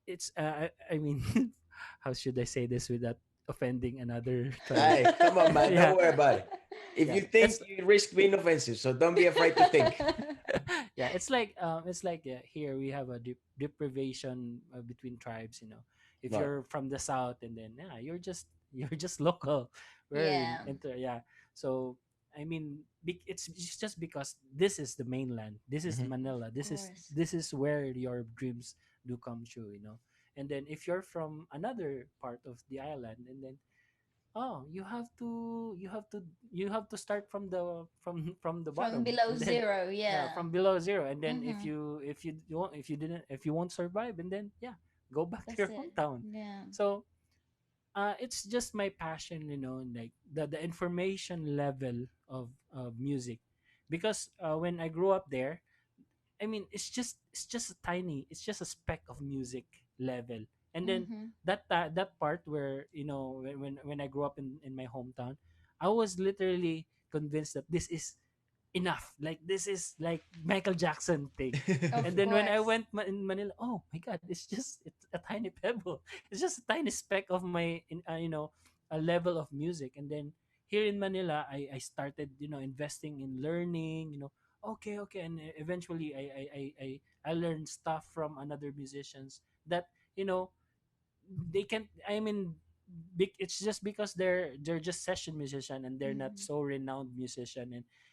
I mean, how should I say this without offending another tribe? Hey, come on, man, don't Yeah, worry about it. If yeah, you think, it's you risk being offensive, so don't be afraid to think. Yeah, it's like here we have a deprivation between tribes. If Right. you're from the south, and then yeah, you're just local. We're in Yeah, yeah. So I mean, it's just because this is the mainland. This is Hmm. Manila. of course. This is where your dreams do come true. And then if you're from another part of the island, and then oh, you have to start from the from the From bottom, below and then zero, yeah, yeah. from below zero. And then if Mm-hmm. you didn't, if you won't survive, and then yeah, go back to That's your it. hometown. Yeah. So it's just my passion, like the information level of music, because when I grew up there, I mean, it's just a tiny, it's just a speck of music level. And then Mm-hmm. that part where when I grew up in my hometown, I was literally convinced that this is enough. Like this is like Michael Jackson thing. And Of then when I course. went in Manila, oh my God, it's a tiny pebble. It's just a tiny speck of a level of music. And then here in Manila, I started investing in learning. Okay, and eventually I learned stuff from another musicians that you know they can, I mean, it's just because they're just session musician, and they're not Mm-hmm. so renowned musician.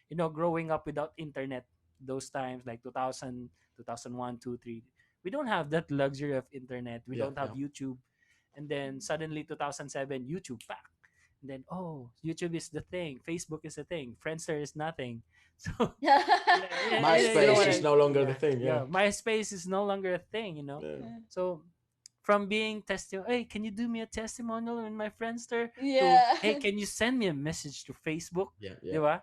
And growing up without internet, those times like 2000, 2001, 2, 3, we don't have that luxury of internet. We Yeah, don't yeah. have YouTube. And then suddenly 2007, YouTube back. And then, oh, YouTube is the thing, Facebook is the thing, Friendster is nothing. So yeah, you know MySpace what is I, no longer the yeah, thing. Yeah. yeah, MySpace is no longer a thing. Yeah. So from being hey, can you do me a testimonial in my Friendster, to Yeah. hey, can you send me a message to Facebook, Yeah. Yeah. diba?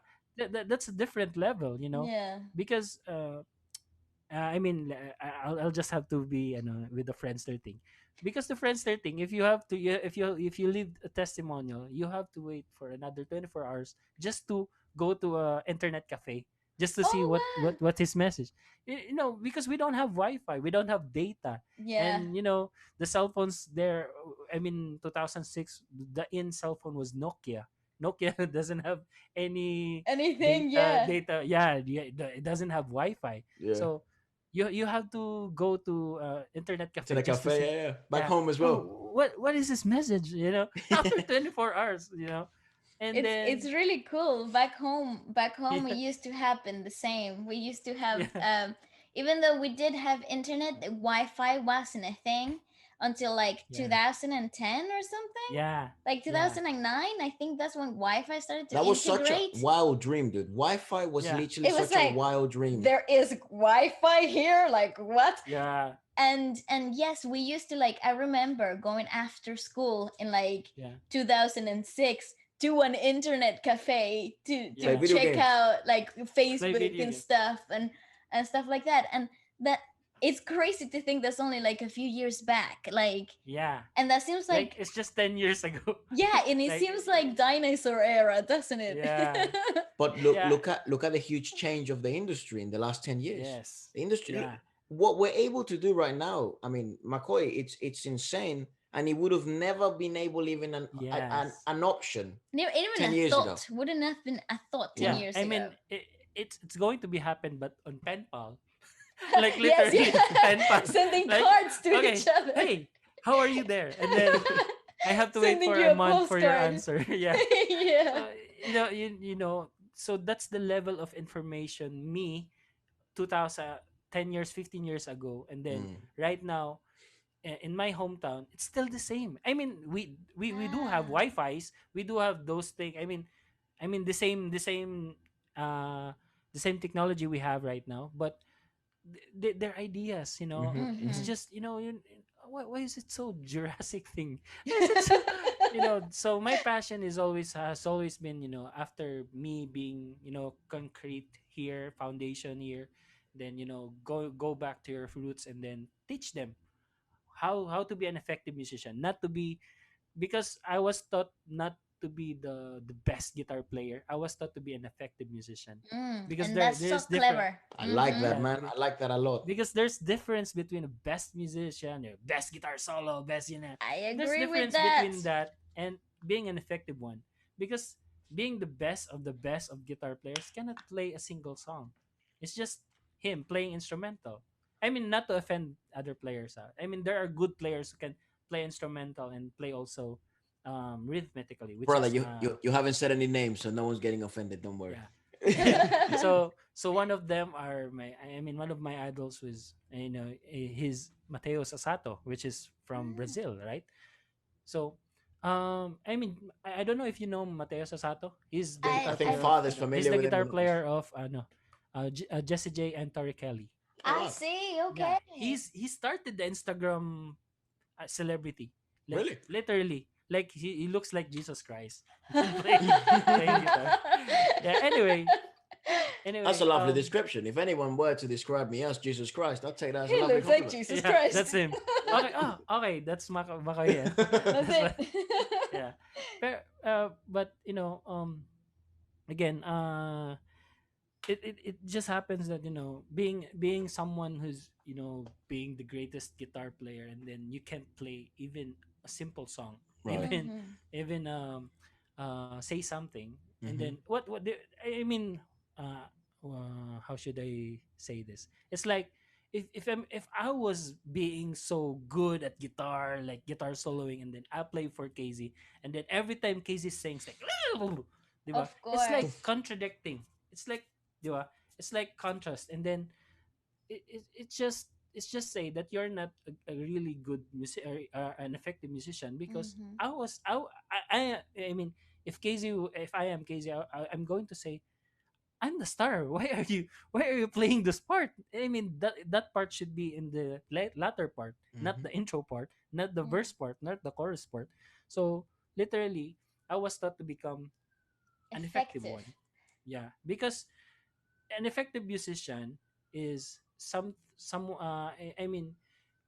That's a different level. Yeah. Because I mean, I'll just have to be with the Friendster thing, because the Friendster thing, if you have to, if you leave a testimonial, you have to wait for another 24 hours just to go to a internet cafe, just to see Oh what his message. Because we don't have Wi-Fi, we don't have data. yeah. And the cell phones there, I mean, 2006, the in cell phone was Nokia doesn't have any Anything, data yeah. data yeah, yeah, it doesn't have Wi-Fi. Yeah. So you have to go to internet To cafe the just to cafe. see, Yeah. Yeah. Back yeah, home as well. oh, what is this message, after 24 hours. And It's then really cool. Back home it yeah, used to happen the same. We used to have yeah, even though we did have internet, the Wi-Fi wasn't a thing until like yeah, 2010 or something. yeah, Like yeah, 2009, I think that's when Wi-Fi started to That was such a integrate. wild dream, dude. Wi-Fi was yeah, literally It was such a like wild dream. there is Wi-Fi here, like what? yeah, And yes, we used to, like, I remember going after school in like yeah, 2006 to an internet cafe to Play yeah, video check games. out like play Facebook video and games. stuff and stuff like that. And that, it's crazy to think that's only like a few years back, like, Yeah, and that seems like like, it's just 10 years ago. yeah, and it Like seems like dinosaur era, doesn't it? yeah, But look, yeah, look at the huge change of the industry in the last 10 years. yes, The industry, yeah, what we're able to do right now. I mean, McCoy, it's insane, and it would have never been able even yes. an option Even 10 years ago. a thought wouldn't have been a thought 10 Yeah. Yeah, years I ago. mean, it's going to be happen, but on pen pal, like Yes, literally yeah. pen pal. Sending Like, cards to each okay, other. hey, how are you there? And then I have to wait Sending for you a a month for your postcard. answer. Yeah, Yeah. so so that's the level of information me 2000, 10 years, 15 years ago, and then Mm. right now in my hometown, it's still the same. I mean, we do have Ah. Wi-Fi's, we do have those things. I mean uh the same technology we have right now, but their ideas, Hmm. it's Hmm. Mm-hmm. just why is it so Jurassic thing? Why is it so so my passion has always been, after me being, concrete here, foundation here, then go back to your roots, and then teach them how to be an effective musician, not to be, because I was taught not to be the best guitar player. I was taught to be an effective musician, because And that's so there's different. clever. I like Mm-hmm. that, Yeah, man. I like that a lot. because there's difference between a best musician, best guitar solo, best, I there's agree with difference that. between that and being an effective one. Because being the best of guitar players cannot play a single song. It's just him playing instrumental. I mean, not to offend other players. I mean, there are good players who can play instrumental and play also rhythmically, which Brother, is you haven't said any names, so no one's getting offended. Don't worry. yeah. Yeah. So one of them are one of my idols was his Mateo Sasato, which is from Mm. Brazil, right? So I don't know if you know Mateo Sasato. He's the I guitar think player I of Father's he's familiar the with him. guitar player of Jesse J and Tori Kelly. Oh I wow, see. Yeah, Okay. he started the Instagram celebrity, like really? literally, like he looks like Jesus Christ playing guitar. Yeah. That's a Anyway, lovely description. If anyone were to describe me as Jesus Christ, I'd take that as a He lovely looks like compliment. Jesus yeah, Christ. that's him. Okay. Oh, okay. That's Makoy. Yeah. That's That's what. it. Yeah. But again, it just happens that being someone who's being the greatest guitar player, and then you can't play even a simple song, Right. even Mhm. even say something, and then Hmm. I mean, uh, how should I say this? It's like if I was being so good at guitar, like guitar soloing, and then I play for Casey, and then every time Casey sings like diba? Of It's like course. contradicting. It's like diba? It's like contrast, and then it's just say that you're not a really good music or an effective musician, because Mhm. I mean, if I am Casey, I'm going to say I'm the star. Why are you playing this part? I mean, that part should be in the latter part, not Hmm. the intro part, not the Mm. verse part, not the chorus part. So literally, I was taught to become an effective Effective. one. Yeah, because an effective musician is I mean,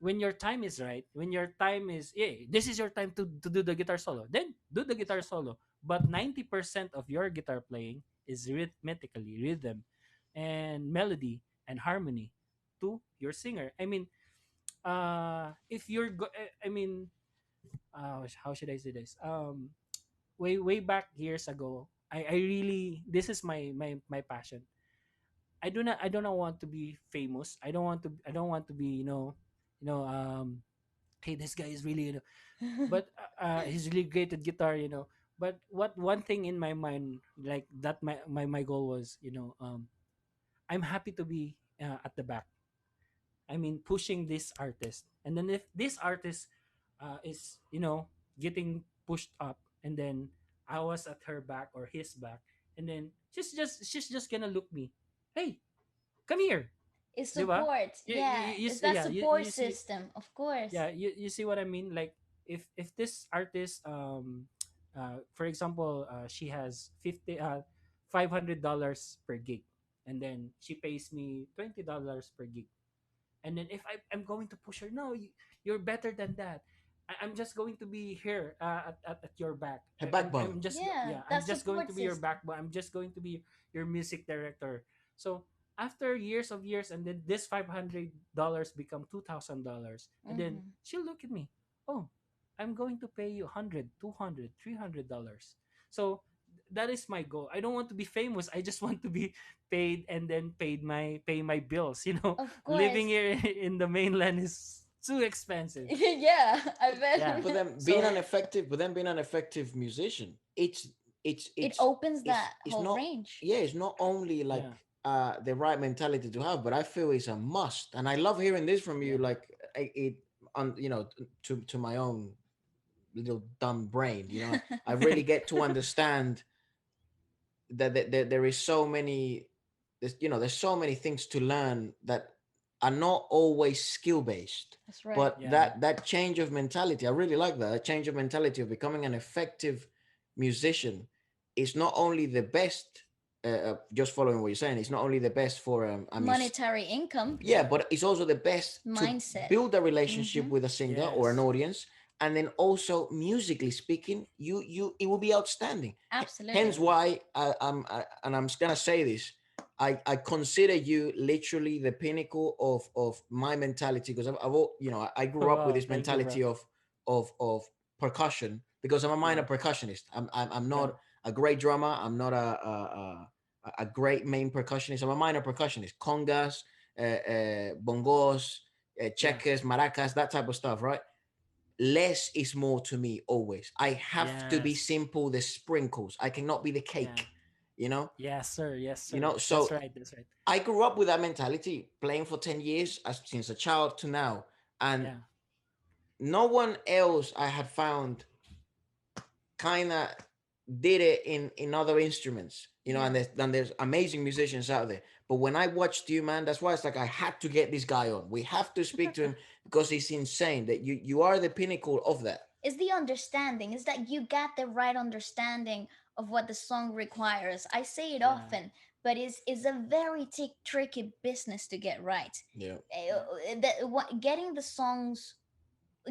when your time is right, when your time is, yeah, this is your time to do the guitar solo, then do the guitar solo. But 90% of your guitar playing is rhythmically rhythm and melody and harmony to your singer. I mean, if you're I mean, how should I say this? Way back years ago, I really, this is my passion. I do not want to be famous. I don't want to be, you know, um hey, this guy is really, but he's really great at guitar, But what one thing in my mind, like that my goal was, I'm happy to be at the back. I mean, pushing this artist. And then if this artist is, getting pushed up, and then I was at her back or his back, and then she's just gonna look me, hey, come here, It's di ba? support. Yeah. It's that Yeah, support you see, system. Of course. yeah, you see what I mean? Like, if this artist, for example, she has $500 per gig, and then she pays me $20 per gig, and then if I'm going to push her, no, you're better than that. I'm just going to be here at your back. Her backbone. Yeah. Yeah, I'm That just going support to be your system. backbone. I'm just going to be your music director. So after years of years, and then this $500 become $2,000, and then Mhm. she'll look at me, oh, I'm going to pay you 100, 200, $300. So that is my goal. I don't want to be famous. I just want to be paid, and then pay my bills. Of Living course. here in the mainland is too expensive. Yeah, I Yeah. But bet. then So being an effective musician, it's It it's opens that it's whole not, range. yeah, it's not only like yeah, the right mentality to have, but I feel it's a must. And I love hearing this from you, yeah. like it on, to my own little dumb brain, I really get to understand that there is so many, there's so many things to learn that are not always skill based, That's right. but Yeah. that change of mentality, I really like that change of mentality of becoming an effective musician is not only the best, just following what you're saying, it's not only the best for Monetary income yeah, but it's also the best to mindset. build a relationship Mm-hmm. with a singer or an Yes. audience, and then also musically speaking, it will be outstanding. Hence Absolutely. why and I'm just gonna say this. I consider you literally the pinnacle of my mentality, because I grew up with Wow. this Thank you, bro. mentality of percussion, because I'm a minor Yeah. percussionist. I'm Yeah. not a great drummer. I'm not a great main percussionist. I'm a minor percussionist. Congas, bongos, Yeah. checkers, maracas, that type of stuff, right? Less is more to me always. I have to be Yes. simple, the sprinkles. I cannot be the Yeah. cake, you know? Yes, sir. Yes, You sir. know, That's so right. That's right. I grew up with that mentality, playing for 10 years since a child to now. And Yeah. no one else I had found kind of did it in other instruments, you know, Yeah. and there's amazing musicians out there. But when I watched you, man, that's why it's like I had to get this guy on. We have to speak to him because he's insane. That you are the pinnacle of that. Is the understanding, is that you got the right understanding of what the song requires. I say it Yeah. often, but is a very tricky business to get right. Yeah. Yeah. Getting the songs,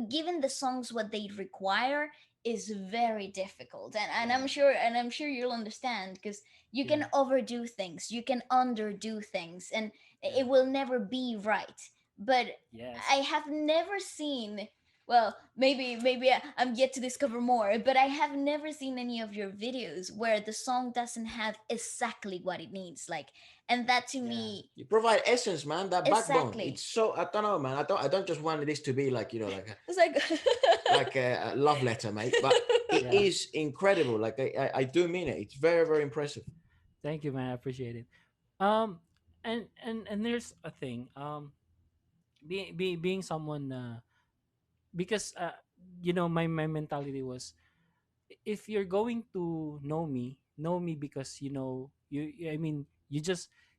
giving the songs what they require is very difficult, and Yeah. I'm sure you'll understand, because you Yeah. can overdo things, you can underdo things, and Yeah. it will never be right. But I Yes. have never seen, well, maybe I'm yet to discover more, but I have never seen any of your videos where the song doesn't have exactly what it needs, like, and that to Yeah. me, You provide essence, man. That backbone. It's exactly, so I don't know, man. I don't just want this to be like it's like a love letter, mate. But it Yeah. is incredible. Like I do mean it. It's very very impressive. Thank you, man. I appreciate it. Um, and there's a thing. Being someone, because my mentality was, if you're going to know me because I mean,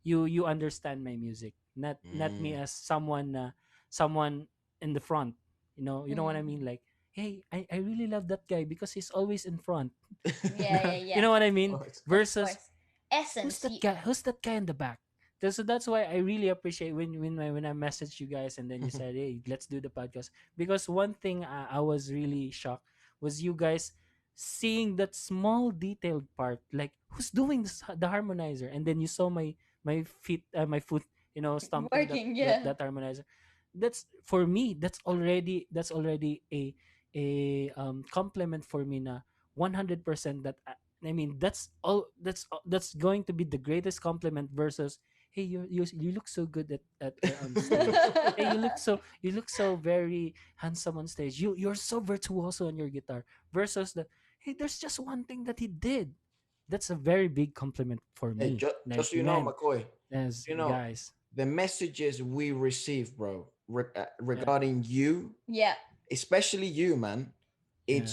you understand my music, not me Mm. as someone in the front. You know what I mean? Mhm. Like, hey, I really love that guy because he's always in front. Yeah, yeah, You yeah. know what I Of mean? course. Of Versus, course. Essence. who's that guy in the back? So that's why I really appreciate when I messaged you guys, and then you said, hey, let's do the podcast. Because one thing I was really shocked was you guys seeing that small detailed part, like who's doing the harmonizer, and then you saw my foot, stomping that Working, that yeah. that harmonizer. That's, for me, that's already a compliment for me na 100%. That I mean, that's going to be the greatest compliment versus, hey, you look so good on stage. Hey, you look so very handsome on stage. You're so virtuoso on your guitar. Versus the, hey, there's just one thing that he did. That's a very big compliment for Hey, me. Like, just so you know, man, McCoy, as you know, guys, the messages we receive, bro, yeah, regarding you, Yeah. especially you, man. yeah,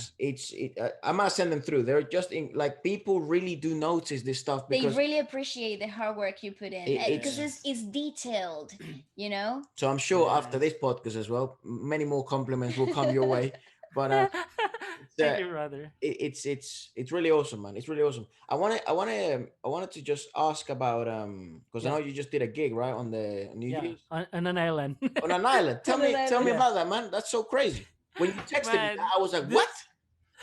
I'm gonna send them through. They're just in, like, people really do notice this stuff They because really appreciate the hard work you put in, because it's. it's, yes, it's detailed, you know? So I'm sure after yes. this podcast as well, many more compliments will come your way. But it's Thank you, brother. it's really awesome, man. It's really awesome. I wanted to just ask about because I Yeah, know you just did a gig right on the New yeah, Year's on an island. on an island. Tell On an me tell me island. Yeah, about that, man. That's so crazy. When you texted me that, man, I was like, what? this.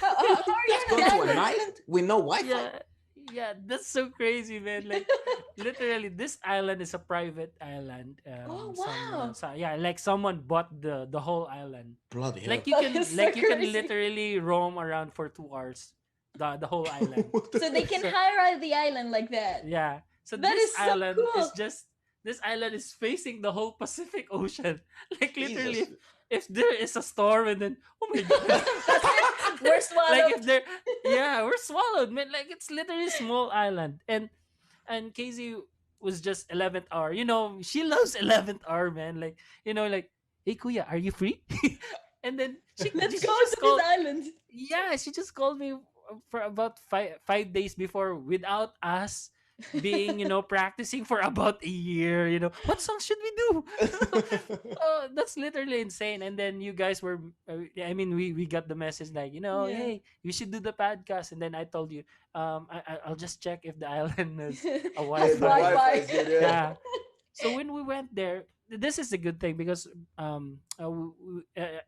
How are You guys you on going an to an island? island with no Wi-Fi? Yeah, yeah, that's so crazy, man. Like, literally, this island is a private island. Oh, Someone, wow. so, yeah, like someone bought the whole island. Bloody Like, hell! you That can is so like you can crazy. literally roam around for 2 hours, the whole island. What the So they heck? can So, hire out the island like that. yeah. So That this is so island is cool. just this island is facing the whole Pacific Ocean. Like, literally, Jesus. if there is a storm, and then, oh my god. That's it. We're Like, swallowed. if there, yeah, we're swallowed, man. Like, it's literally a small island. And Casey was just 11th hour. She loves 11th hour, man. Like, like, hey kuya, are you free? And then Let's she go just to this called. island. Yeah, she just called me for about five days before, without us being, practicing for about a year. What song should we do? Oh, that's literally insane. And then you guys were, I mean, we got the message, like, Yeah. hey, you should do the podcast. And then I told you, I'll just check if the island has a Has Yeah, the Wi-Fi. Wi-Fi Wi-Fi. is good. Yeah. Yeah. So when we went there, this is a good thing because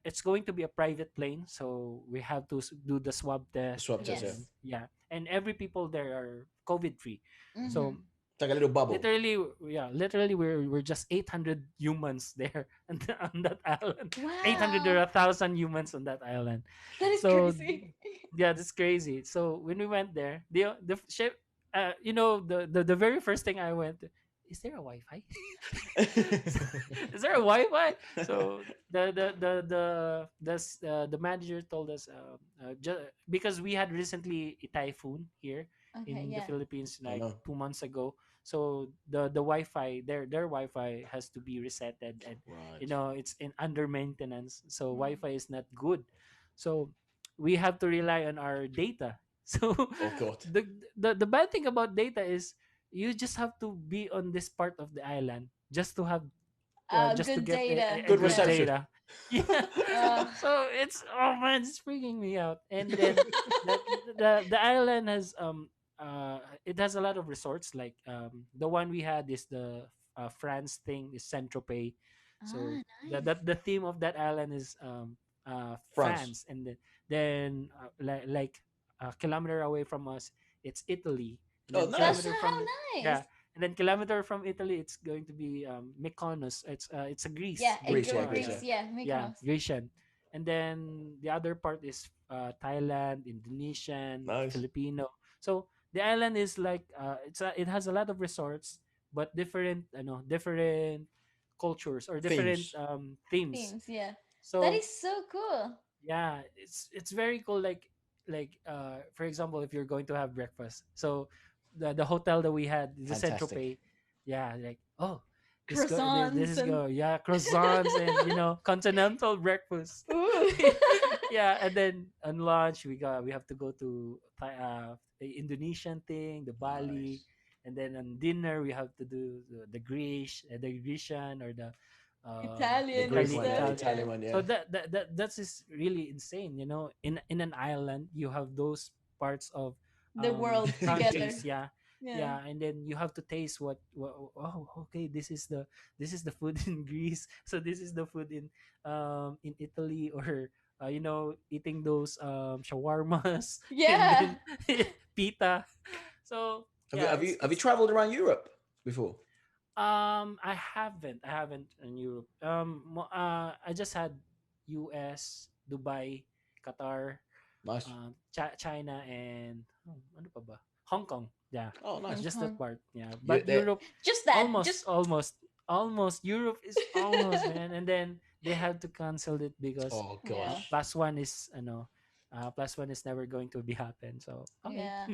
it's going to be a private plane, so we have to do the swab test, Swap and test. Yeah. Yes. then, yeah, and every people there are COVID free. So Mm-hmm. It's like a little bubble. literally, we're just 800 humans there on that island. 800 or Wow. 1,000 humans on that island. That is So crazy. yeah, that's crazy. So when we went there, the ship, the very first thing I went. is there a Wi-Fi? Is there a Wi-Fi? So the manager told us because we had recently a typhoon here Okay, in the yeah. Philippines Oh like no. 2 months ago. So the Wi-Fi their Wi-Fi has to be resetted, and Right. it's in under maintenance. So Mm. Wi-Fi is not good. So we have to rely on our data. So Oh God. the the bad thing about data is you just have to be on this part of the island just to have just to Good get data. a Good good Yeah. reception. data. Yeah. Uh, So it's, oh man, it's freaking me out. And then the island has it has a lot of resorts, like the one we had is the France thing is Saint Tropez. So nice. the theme of that island is France. France. And then like a kilometer away from us it's Italy. And Oh, then That's nice. kilometer how from, nice. yeah, and then kilometer from Italy it's going to be Mykonos. It's a Yeah, Greece, Greece, yeah, Greece, Greece. yeah. Yeah, yeah, Mykonos. Grecian. And then the other part is Thailand, Indonesian, Nice. Filipino. So the island is like it has a lot of resorts, but different, different cultures or different Themes. themes. Themes. Yeah. That So is so cool. yeah, it's very cool. Like for example, if you're going to have breakfast, so the hotel that we had, the Saint Fantastic. Tropez, yeah, like, oh, this Croissants is and go, yeah, croissants and continental breakfast. ooh. Yeah, and then on lunch we have to go to the Indonesian thing, the Bali, Nice. and then on dinner we have to do the the Grecian, or the The Italian and Greek one, yeah. stuff. The Italian. Yeah. Italian one, So yeah. that's is really insane. In an island, you have those parts of The world together. countries. Yeah, Yeah. yeah, and then you have to taste what. Oh, okay. This is the food in Greece. So this is the food in Italy, or eating those shawarmas, and Yeah. then pita. So Have you yeah, have you have you it's traveled around Europe before? I haven't in Europe. I just had U.S., Dubai, Qatar, Nice. China, and ano pa ba? Hong Kong. Yeah, Oh, Hong nice. just that Kong. part. Yeah, You but there? Europe, Just that. almost, Just almost, almost. Europe is almost, man. And then they had to cancel it because Oh yeah. gosh. plus one is plus one is never going to be happen. So okay, Yeah.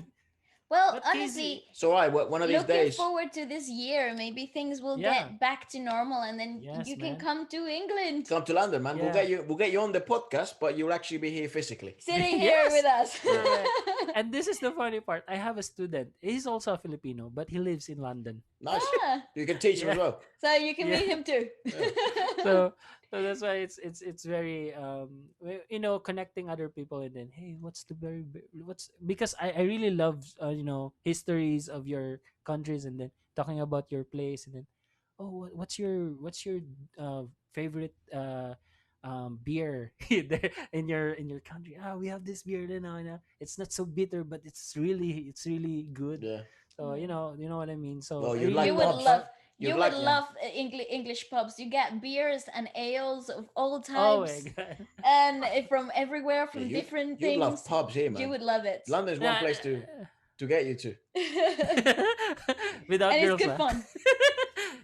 Well, but honestly, KZ, So I one of these looking days forward to this year. Maybe things will yeah, get back to normal and then yes, you can man, come to England. come to London, man. We'll yeah. get you on the podcast, but you'll actually be here physically. Sitting here with Yes, us. Yeah. correct. And this is the funny part. I have a student. He's also a Filipino, but he lives in London. Nice. Ah, You can teach them as Yeah, well. so you can yeah. meet him too. Yeah. So that's why it's very connecting other people, and then hey, what's because I really love histories of your countries, and then talking about your place, and then oh, what's your favorite beer there in your country. We have this beer, it's not so bitter, but it's really good. Yeah. So Yeah. you know what I mean. So Well, I you'd really You like would love pubs. love that. You'd you would like Yeah. love English pubs. You get beers and ales of all Oh my types god. and from everywhere, yeah, from different you'd love things. pubs here, You man. would love it. London's one Yeah. place to get you to. And Without it's girls, good lah. fun.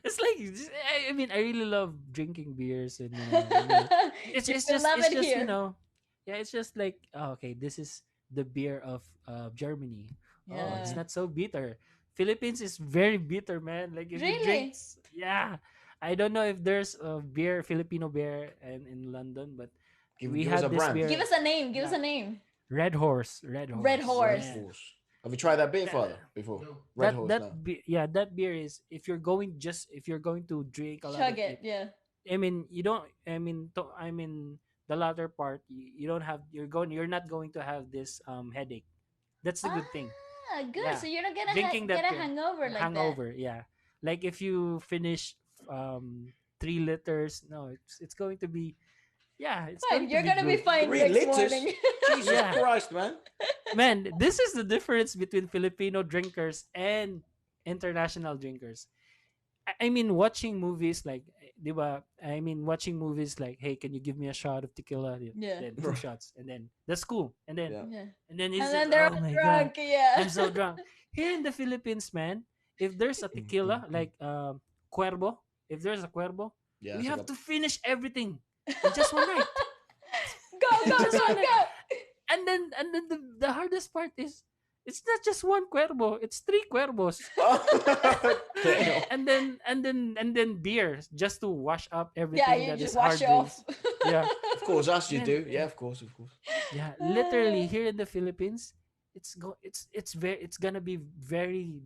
It's like I mean, I really love drinking beers, and it's You it's will just love it's it just here. yeah, it's just like, oh, okay, this is the beer of Germany. Oh, it's Yeah. Mm. not so bitter. Philippines is very bitter, man. Like if you drink, Really? yeah. I don't know if there's a beer, Filipino beer, in London, but we Give us a had this brand. Give beer. us a name. Give us Yeah, a name. Red Horse, Red Red Horse. Red Horse. Yeah. Horse. Have you tried that beer, That, father, before? No. Red Horse, that no. yeah, that beer is, if you're going to drink a lot of Chug it. it. Yeah. I mean, you don't. I mean, the latter part, you don't have. You're not going to have this headache. That's the good thing. Ah, good. Yeah, So you're not gonna drinking get that a beer, hangover like that. hangover. Yeah, like if you finish 3 liters, no, it's going to be, yeah, it's Fine. going to You're be gonna be good. fine 3 next liters? morning. Jesus Yeah, Christ, man. man, this is the difference between Filipino drinkers and international drinkers. I mean, watching movies like, di ba? I mean, watching movies like, hey, can you give me a shot of tequila? Yeah. Then two shots, and then that's cool. And then Yeah. Yeah. and then And it's then just, they're oh all my god, drunk. Yeah. I'm so drunk. Here in the Philippines, man, if there's a Ding, ding, tequila ding. like cuervo, if there's a cuervo, Yeah, we it's like have a to finish everything in just one night. Go, go, Just go, one night. go. And then the hardest part is it's not just one cuervo, it's three cuervos. oh, damn. And then beer just to wash up Yeah, everything you that just is wash hard it off. drinks. Yeah. Of course, as you Man, do. Yeah, of course. yeah, literally here in the Philippines, it's gonna be very,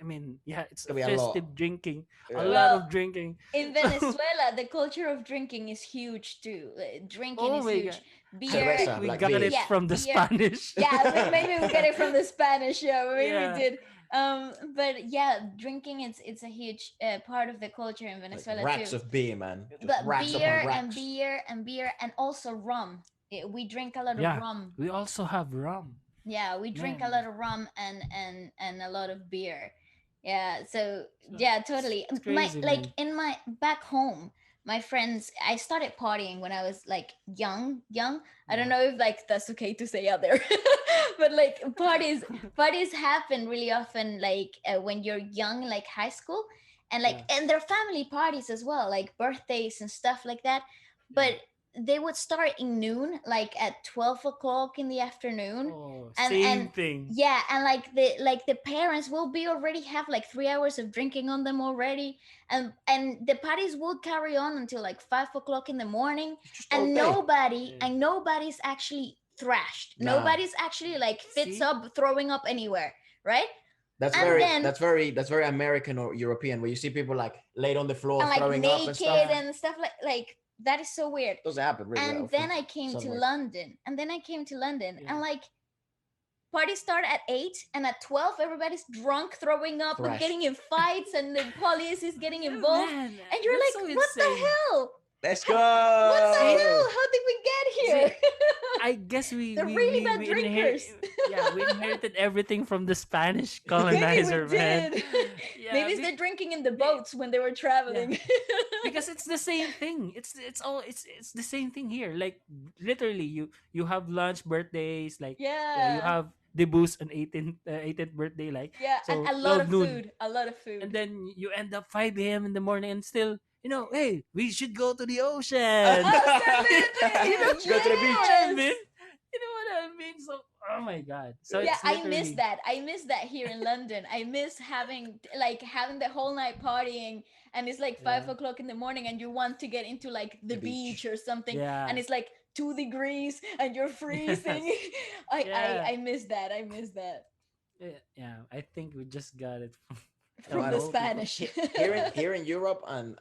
I mean, yeah, it's It's a gonna be a lot. festive drinking, a Yeah. lot Well, of drinking. in So, Venezuela, the culture of drinking is huge too. Drinking oh is my god, huge. I Beer, think Cerveza, we like got beer. it yeah, from the beer. Spanish. Yeah, maybe we get it from the Spanish. Yeah, maybe we Yeah, did. But yeah, drinking it's a huge part of the culture in Like Venezuela racks too. of beer, man. Just But racks upon beer and racks. beer and beer and also rum. We drink a lot of yeah. rum. We also have rum, Yeah, we drink a man. lot of rum and a lot of beer. Yeah, so So yeah, it's, totally. it's My crazy, like man. in my back home, my friends, I started partying when I was like young. I don't Yeah, know if like that's okay to say out there. But like parties happen really often like when you're young, like high school, and like yeah, and their family parties as well, like birthdays and stuff like that. yeah. But they would start in noon, like at 12 o'clock in the afternoon, Oh, and same thing. yeah, and like the parents will be already have like 3 hours of drinking on them already, and the parties will carry on until like 5 o'clock in the morning, It's just all and day. Yeah. nobody's actually thrashed, Nah. nobody's actually like fits See? up throwing up anywhere, right? That's And very Yeah. then that's very American or European where you see people like laid on the floor and like throwing up and naked stuff. Yeah. and stuff like that is so weird. Doesn't happen really that And often. then I came to Somewhere. London, and Yeah. like party start at 8 and at 12 everybody's drunk throwing up and Thrashed. getting in fights and the police is getting Yeah, involved, man, and you're that's like, so what the insane. hell, Let's what the See? go. hell, how did we get See, here? I guess we They're we really we, bad we inherit, drinkers. yeah, we inherited everything from the Spanish Maybe we colonizer, man. did. Yeah, Maybe it's the drinking in the be- boats when they were yeah, traveling. because it's the same thing. It's the same thing here. Like literally, you have lunch, birthdays, like you Yeah, have the boost on 18th birthday, like yeah, and so a lot 12 of noon, food, a lot of and food. then you end up 5 a.m. in the morning and still, hey, we should go to the ocean. You know, Let's go to the you know beach. what I Yes. mean? You know what I mean? So, oh my god. So Yeah, it's I miss literally, that. I miss that here in London. I miss having the whole night partying, and it's like yeah, 5 o'clock in the morning and you want to get into like the The beach. beach or something, and yeah, it's like 2 degrees and you're freezing. yes, yeah, I miss that. I miss that yeah. I think we just got it from, No, from man. the old people. Spanish. Here in Europe and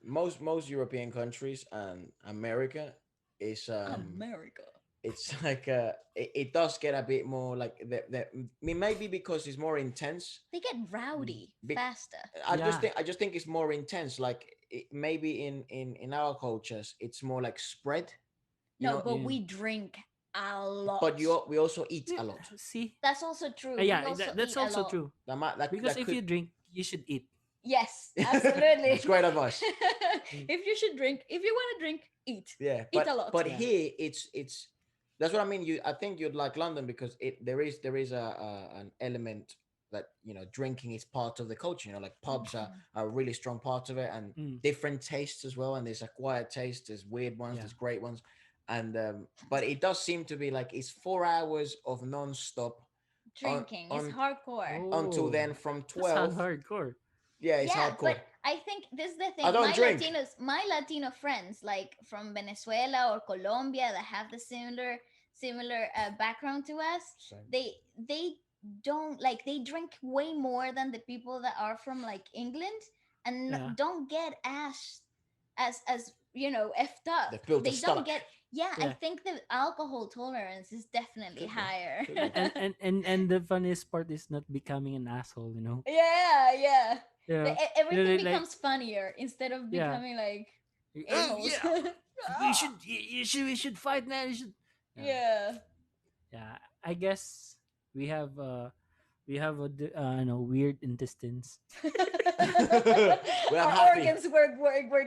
most European countries and America is America. it's like it does get a bit more like I mean, maybe because it's more intense. They get Mm. rowdy Be- faster. Yeah, I just think it's more intense. Like maybe in our cultures, it's more like spread. You No, know, but yeah. we drink a but lot. we also eat a lot. See, That's also true. We yeah, also that's eat a also lot. true. Because That if could. you drink, you should eat. Yes, absolutely. It's great advice. Mm. If you should drink, if you want to drink, eat. Yeah, Eat a lot. but Yeah, here it's that's what I mean. I think you'd like London because there is an element that drinking is part of the culture. Like pubs Mhm. are a really strong part of it, and mm, different tastes as well. And there's acquired taste, there's weird ones, yeah, there's great ones, and but it does seem to be like it's 4 hours of non-stop on Drinking is on hardcore. until oh, then from that sounds 12. hardcore. Yeah, it's Yeah, but hardcore. I think this is the I thing. don't drink. My Latino friends, like from Venezuela or Colombia, that have the similar background to us, Same. they don't like they drink way more than the people that are from like England, and Yeah, don't get as effed up. They've built a They don't stomach. get. Yeah, I yeah. think the alcohol tolerance is definitely Could be. higher. Could be. And the funniest part is not becoming an asshole. Yeah, yeah. Yeah, Everything like, becomes funnier instead of yeah. becoming like Oh a-holes. yeah, we should fight, man. You should. Yeah, Yeah. yeah. I guess we have weird intestines. We have Our happy. organs work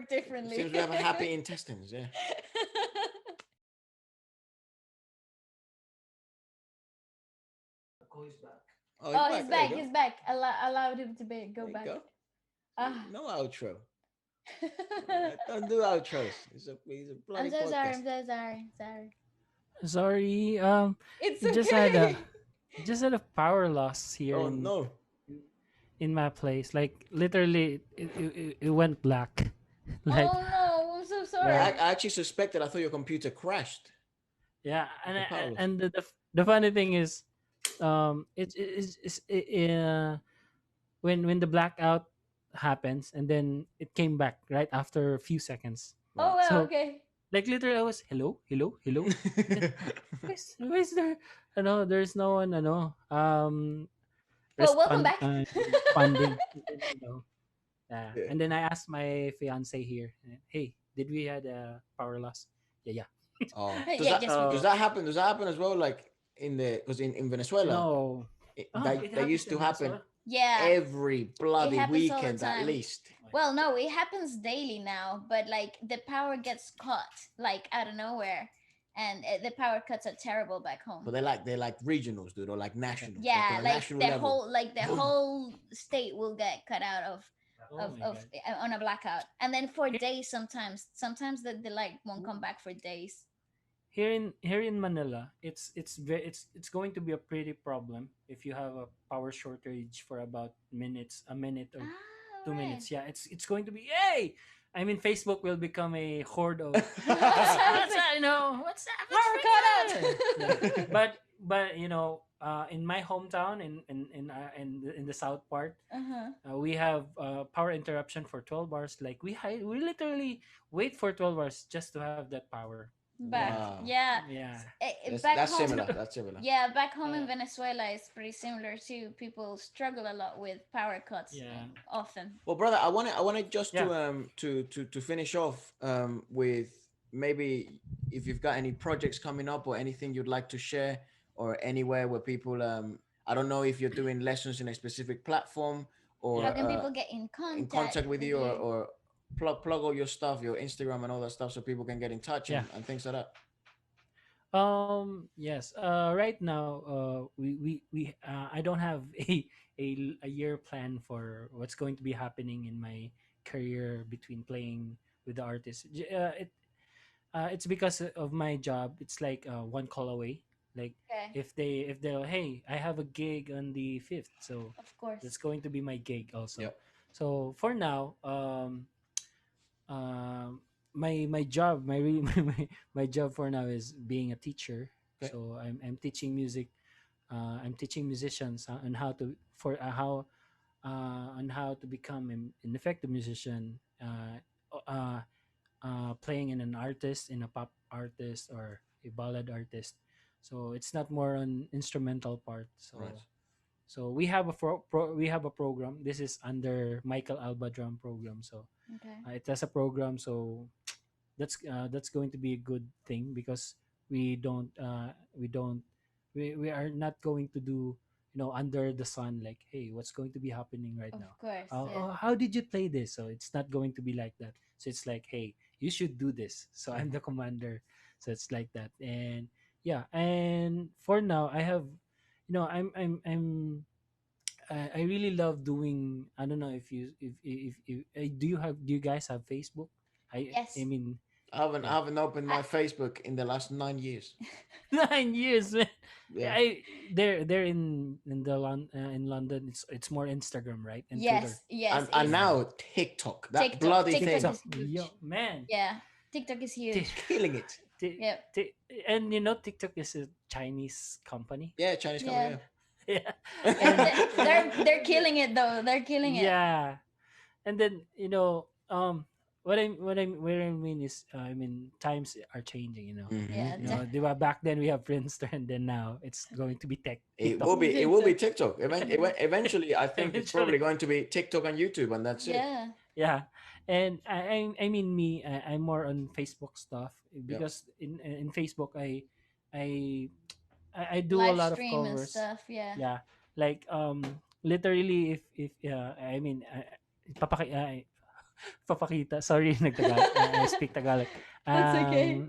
It differently. seems we have happy intestines. Yeah. McCoy's back. Oh, he's Oh, back. he's There you back. go. He's back. Allowed him to go There you back. go. See, Ah. no outro. Don't do outros. It's a I'm bloody so sorry. podcast. I'm so sorry. Sorry. Sorry. It's It just had a okay. just had a power loss here Oh no. in my place. Like literally, it went black. Like Oh no, I'm so Yeah, yeah, sorry. I actually suspected. I thought your computer crashed yeah. with the power loss. And the funny thing is, when the blackout happens and then it came back right after a few seconds. Oh Right. well, So okay. like literally, I was hello, hello, hello, and then where's there? There's no one. Well, welcome back. Responding. And then, Yeah. and then I asked my fiance here, hey, did we had a power loss? Yeah, yeah. Oh, does Yeah, that yes, we does did. So that happen? Does that happen as well? Like because in Venezuela, no, it that happens used to in happen Venezuela. Yeah, every it bloody happens all the weekend at time. least. Well, no, it happens daily now, but like the power gets cut like out of nowhere, and the power cuts are terrible back But home. they're like regionals, dude, or like Okay. nationals, like on Yeah, a like national level. the Boom. whole state will get cut out Oh my of god. on a blackout, and then for Here, days sometimes the light won't come back for days. here in Manila, it's going to be a pretty problem if you have a power shortage for about a minute or Ah, two all right. minutes. Yeah, it's going to be hey. I mean, Facebook will become a horde of What's what's happened? that? What's that? What's Power freaking yeah, cut out. but in my hometown in the south part, Uh-huh. we have power interruption for 12 hours. Like we literally wait for 12 hours just to have that power. Yeah, Back, Wow. yeah. yeah. That's Back that's home, similar. That's similar. yeah, back home in uh, Venezuela is pretty similar too. People struggle a lot with power cuts yeah, often. Well, brother, I wanted just yeah, to finish off with maybe if you've got any projects coming up or anything you'd like to share or anywhere where people I don't know if you're doing lessons in a specific platform yeah. How or can people get in contact with with you you? or plug all your stuff, your Instagram and all that stuff so people can get in touch Yeah. and things like that. Yes. Right now, I don't have a year plan for what's going to be happening in my career between playing with the artist. It's because of my job. It's like one call away. Like Okay, if they're hey, I have a gig on the 5th, so of course. that's going to be my gig also. Yep. So for now, um my job my job for now is being a teacher. Okay. So I'm teaching music. I'm teaching musicians on how to become an effective musician, uh, playing in an artist, in a pop artist or a ballad artist. So it's not more on instrumental part. Right. So we have a program. This is under Michael Alba drum program. So Okay, it has a program. So that's going to be a good thing because we don't we are not going to do under the sun like hey what's going to be happening right of now. course. Yeah. How did you play this? So it's not going to be like that. So it's like hey you should do this. So I'm Mhm. the commander. So it's like that. And yeah, and for now I have I really love doing. I don't know if do you guys have Facebook? I Yes. mean, I yeah, haven't opened I, my Facebook in the last 9 years. 9 years, man. Yeah. They're in London. It's more Instagram, right, and Twitter. yes. Yes. And It's Yeah, now TikTok, that TikTok. bloody TikTok thing, TikTok, is huge. yo, man. Yeah. TikTok is Ti- huge. killing it. ti- Yep. and TikTok is a Chinese company. Yeah, Chinese company. Yeah. Yeah. Yeah, Yeah. and They're killing it though. They're killing it. yeah, and then what I mean is I mean times are changing. Hmm. Yeah. Hmm. Back then we have Friendster, and then now it's going to be It TikTok. will be. It will be TikTok. TikTok. Eventually, I think it's Eventually, probably going to be TikTok and YouTube, and that's it. Yeah. yeah. And I mean me, I'm more on Facebook stuff Yep. because in Facebook I I do a Live lot of stream and covers. stuff. Yeah. Yeah, like literally if I mean papakita. Sorry, nagtagal. I speak Tagalog. That's okay.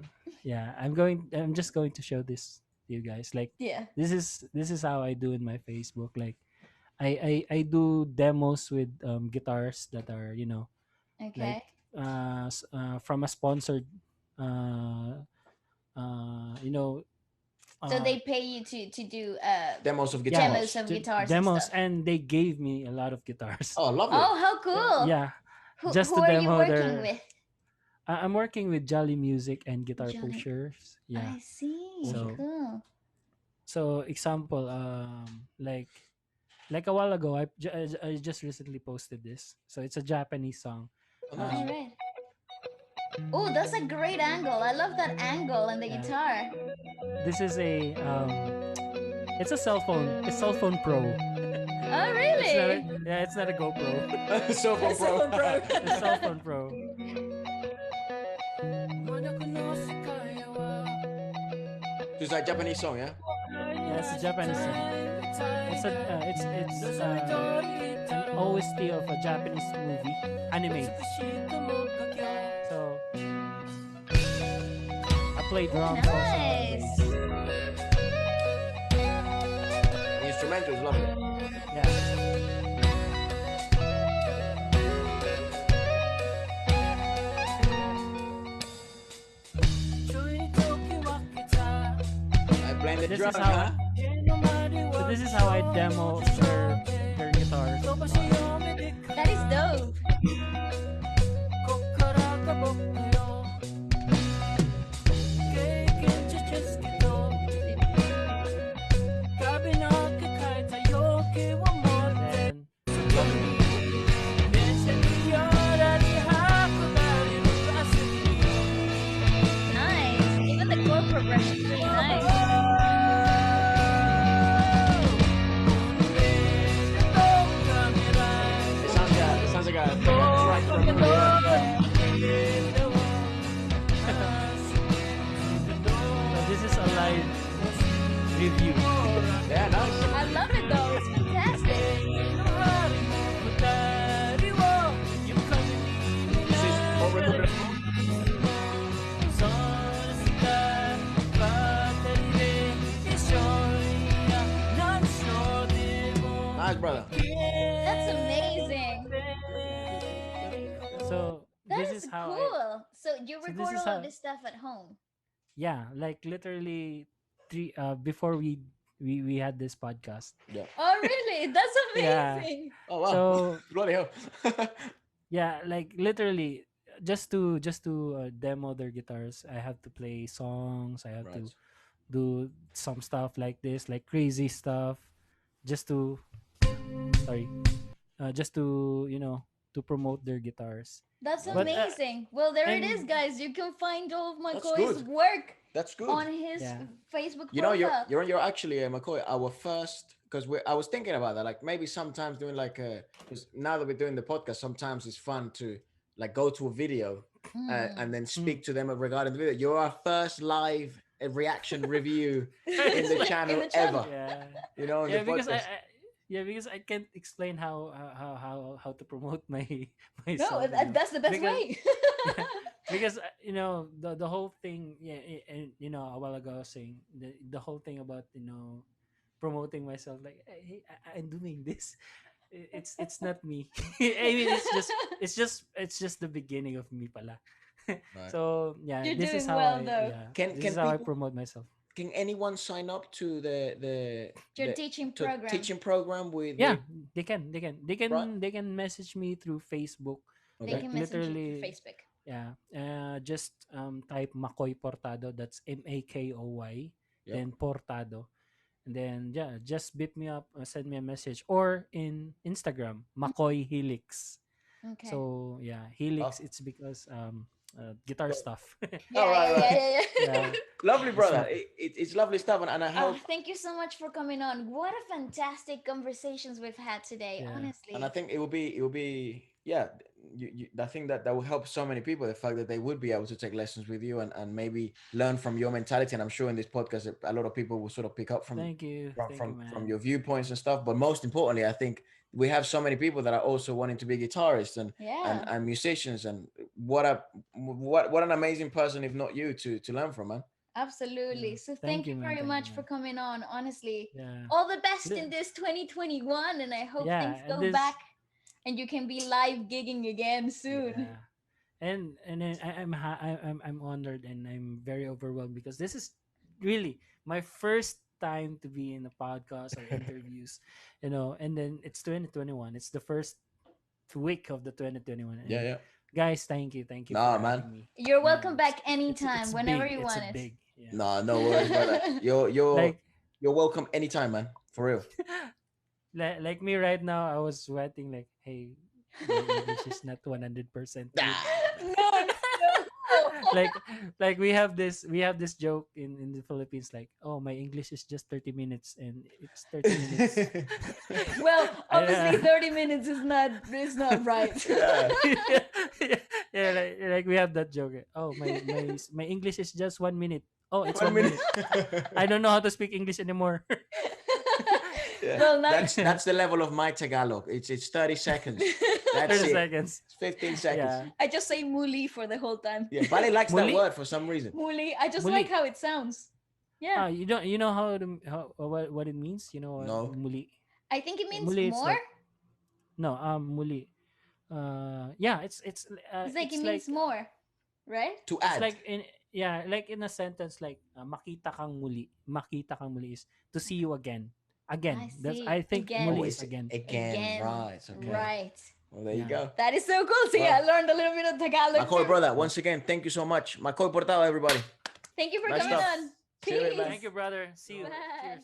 Yeah, I'm just going to show this. you guys. Like Yeah. this is how I do in my Facebook. Like I do demos with guitars that are, like Okay. from a sponsored uh you know So uh they pay you to do Demos of yeah, demos guitars. of guitars and demos, stuff. and they gave me a lot of guitars. Oh, lovely. Oh, how cool! Yeah, Who just who to are you demo working their. with? I'm working with Jolly Music and Guitar Johnny. Pushers. Yeah. I see. Awesome. So Cool. example, like a while ago, I just recently posted this. So it's a Japanese song. Oh, nice. All Um, right. Oh, that's a great angle. I love that angle on the yeah, guitar. this is a it's a cell phone. It's cell phone pro. Oh, It's not a, really? yeah, it's not a GoPro. Cell phone pro. Someone pro. It's cell phone pro. It's like Japanese song, yeah. Yeah, it's a Japanese song. It's an OST of a Japanese movie anime. So I play Oh, drums also and nice. bass. The instrumental is lovely. Yeah. I blend the This drum, is how huh? so this is how I demo their guitars. That is dope. Then Nice. Even the chord progression is really nice. It sounds like a track from a movie. so this is a live review. Yeah, nice. I love it though. It's fantastic. This is what we're looking for. Nice, brother. That's amazing. So That this is is how I cool. So you so this record is all of how this stuff at home. yeah, like literally three before we had this podcast. Yeah. Oh, really? That's Yeah. amazing. Oh wow. So Bloody hell. yeah, like literally just to demo their guitars, I have to play songs. I have Right. to do some stuff like this, like crazy stuff, just to sorry, just to to promote their guitars. That's Lovely. But amazing. Well, there it is, and guys. You can find all of That's McCoy's good. work That's good. on his yeah, Facebook You know, profile. you're actually McCoy, our first, because I was thinking about that. Like maybe sometimes doing like because now that we're doing the podcast, sometimes it's fun to like go to a video and Mm. then mm, speak to them regarding the video. You're our first live reaction review in the In channel the channel. ever. yeah, You know, in the yeah, because podcast. because I can't explain how to promote my No, myself, that's the best because way. yeah, because the whole thing, yeah, and a while ago I was saying the whole thing about promoting myself, like hey, I'm doing this. It's not me. I mean, it's just the beginning of me pala. Right. So yeah, You're this is doing how well I though. yeah Can this is can how I people promote myself. can anyone sign up to Your the teaching to program. teaching program Yeah, with right? they can message me through Facebook, They Okay. like can message you through literally. Facebook. Yeah, just type Makoy Portado. That's Makoy, Yep. then Portado, and then yeah, just beat me up, send me a message, or in Instagram Makoy Helix. Okay. So yeah, Oh, Helix. It's because guitar well, stuff. all Yeah, right, yeah, right. yeah, yeah, yeah. Yeah, Lovely, it's brother. my It's lovely stuff, and I Oh, hope. thank you so much for coming on. What a fantastic conversations we've had today, yeah. And I honestly. think it will be yeah. I think that will help so many people. The fact that they would be able to take lessons with you and maybe learn from your mentality. And I'm sure in this podcast, a lot of people will sort of pick up Thank you, from man. your viewpoints and stuff. But most importantly, I think we have so many people that are also wanting to be guitarists Yeah. and musicians. And what an amazing person, if not you, to learn from, man. Absolutely. Yeah. So Thank thank you, you man. very Thank you, much for man. coming on. Honestly, Yeah. all the best The- in this 2021, and I hope things yeah. And go this. back and you can be live gigging again soon. Yeah. And then I'm honored and I'm very overwhelmed because this is really my first time to be in a podcast or interviews, and then it's 2021. It's the first week of the 2021, Yeah, and yeah. guys, thank you for Nah, man. having me. You're Yeah, welcome back it's anytime, whenever big. you It's a want it. big. Yeah. Nah, no worries, brother. You're Like you're welcome anytime, man. For real. like me right now, I was sweating like, hey, my English is not 100% good. Ah. No, no. like we have this joke in the Philippines, like, oh, my English is just 30 minutes and it's 30 minutes. Well, I, obviously 30 minutes is not right. Yeah. yeah, yeah, like we have that joke. Oh, my English is just 1 minute. Oh, it's One one minute. minute. I don't know how to speak English anymore. Yeah. Well, now That's the level of my Tagalog. It's 30 seconds. That's 30 it. seconds. It's 15 seconds. Yeah. I just say muli for the whole time. Yeah, Bali likes that Muli? word for some reason. Muli. I just Muli. like how it sounds. Yeah. You know how what it means? You know what No. muli? I think it means Muli, it's more. like no, muli. Yeah, It's like it it's means like more, right? To it's add. like in yeah, like in a sentence, like makita kang muli. Makita kang muli is to see you again. I Again. That's see. I think Oh, Again. muli is it's again. again. Again. Right. Okay. Right. Well, there you Yeah. go. That is so cool. See, I Well, learned a little bit of Tagalog Makoy, too. brother, Yeah. once again, thank you so much. Makoy Portado, everybody. Thank you for Nice coming stuff. on. See you later, man. Thank Peace. you, brother. See you. Bye. Cheers.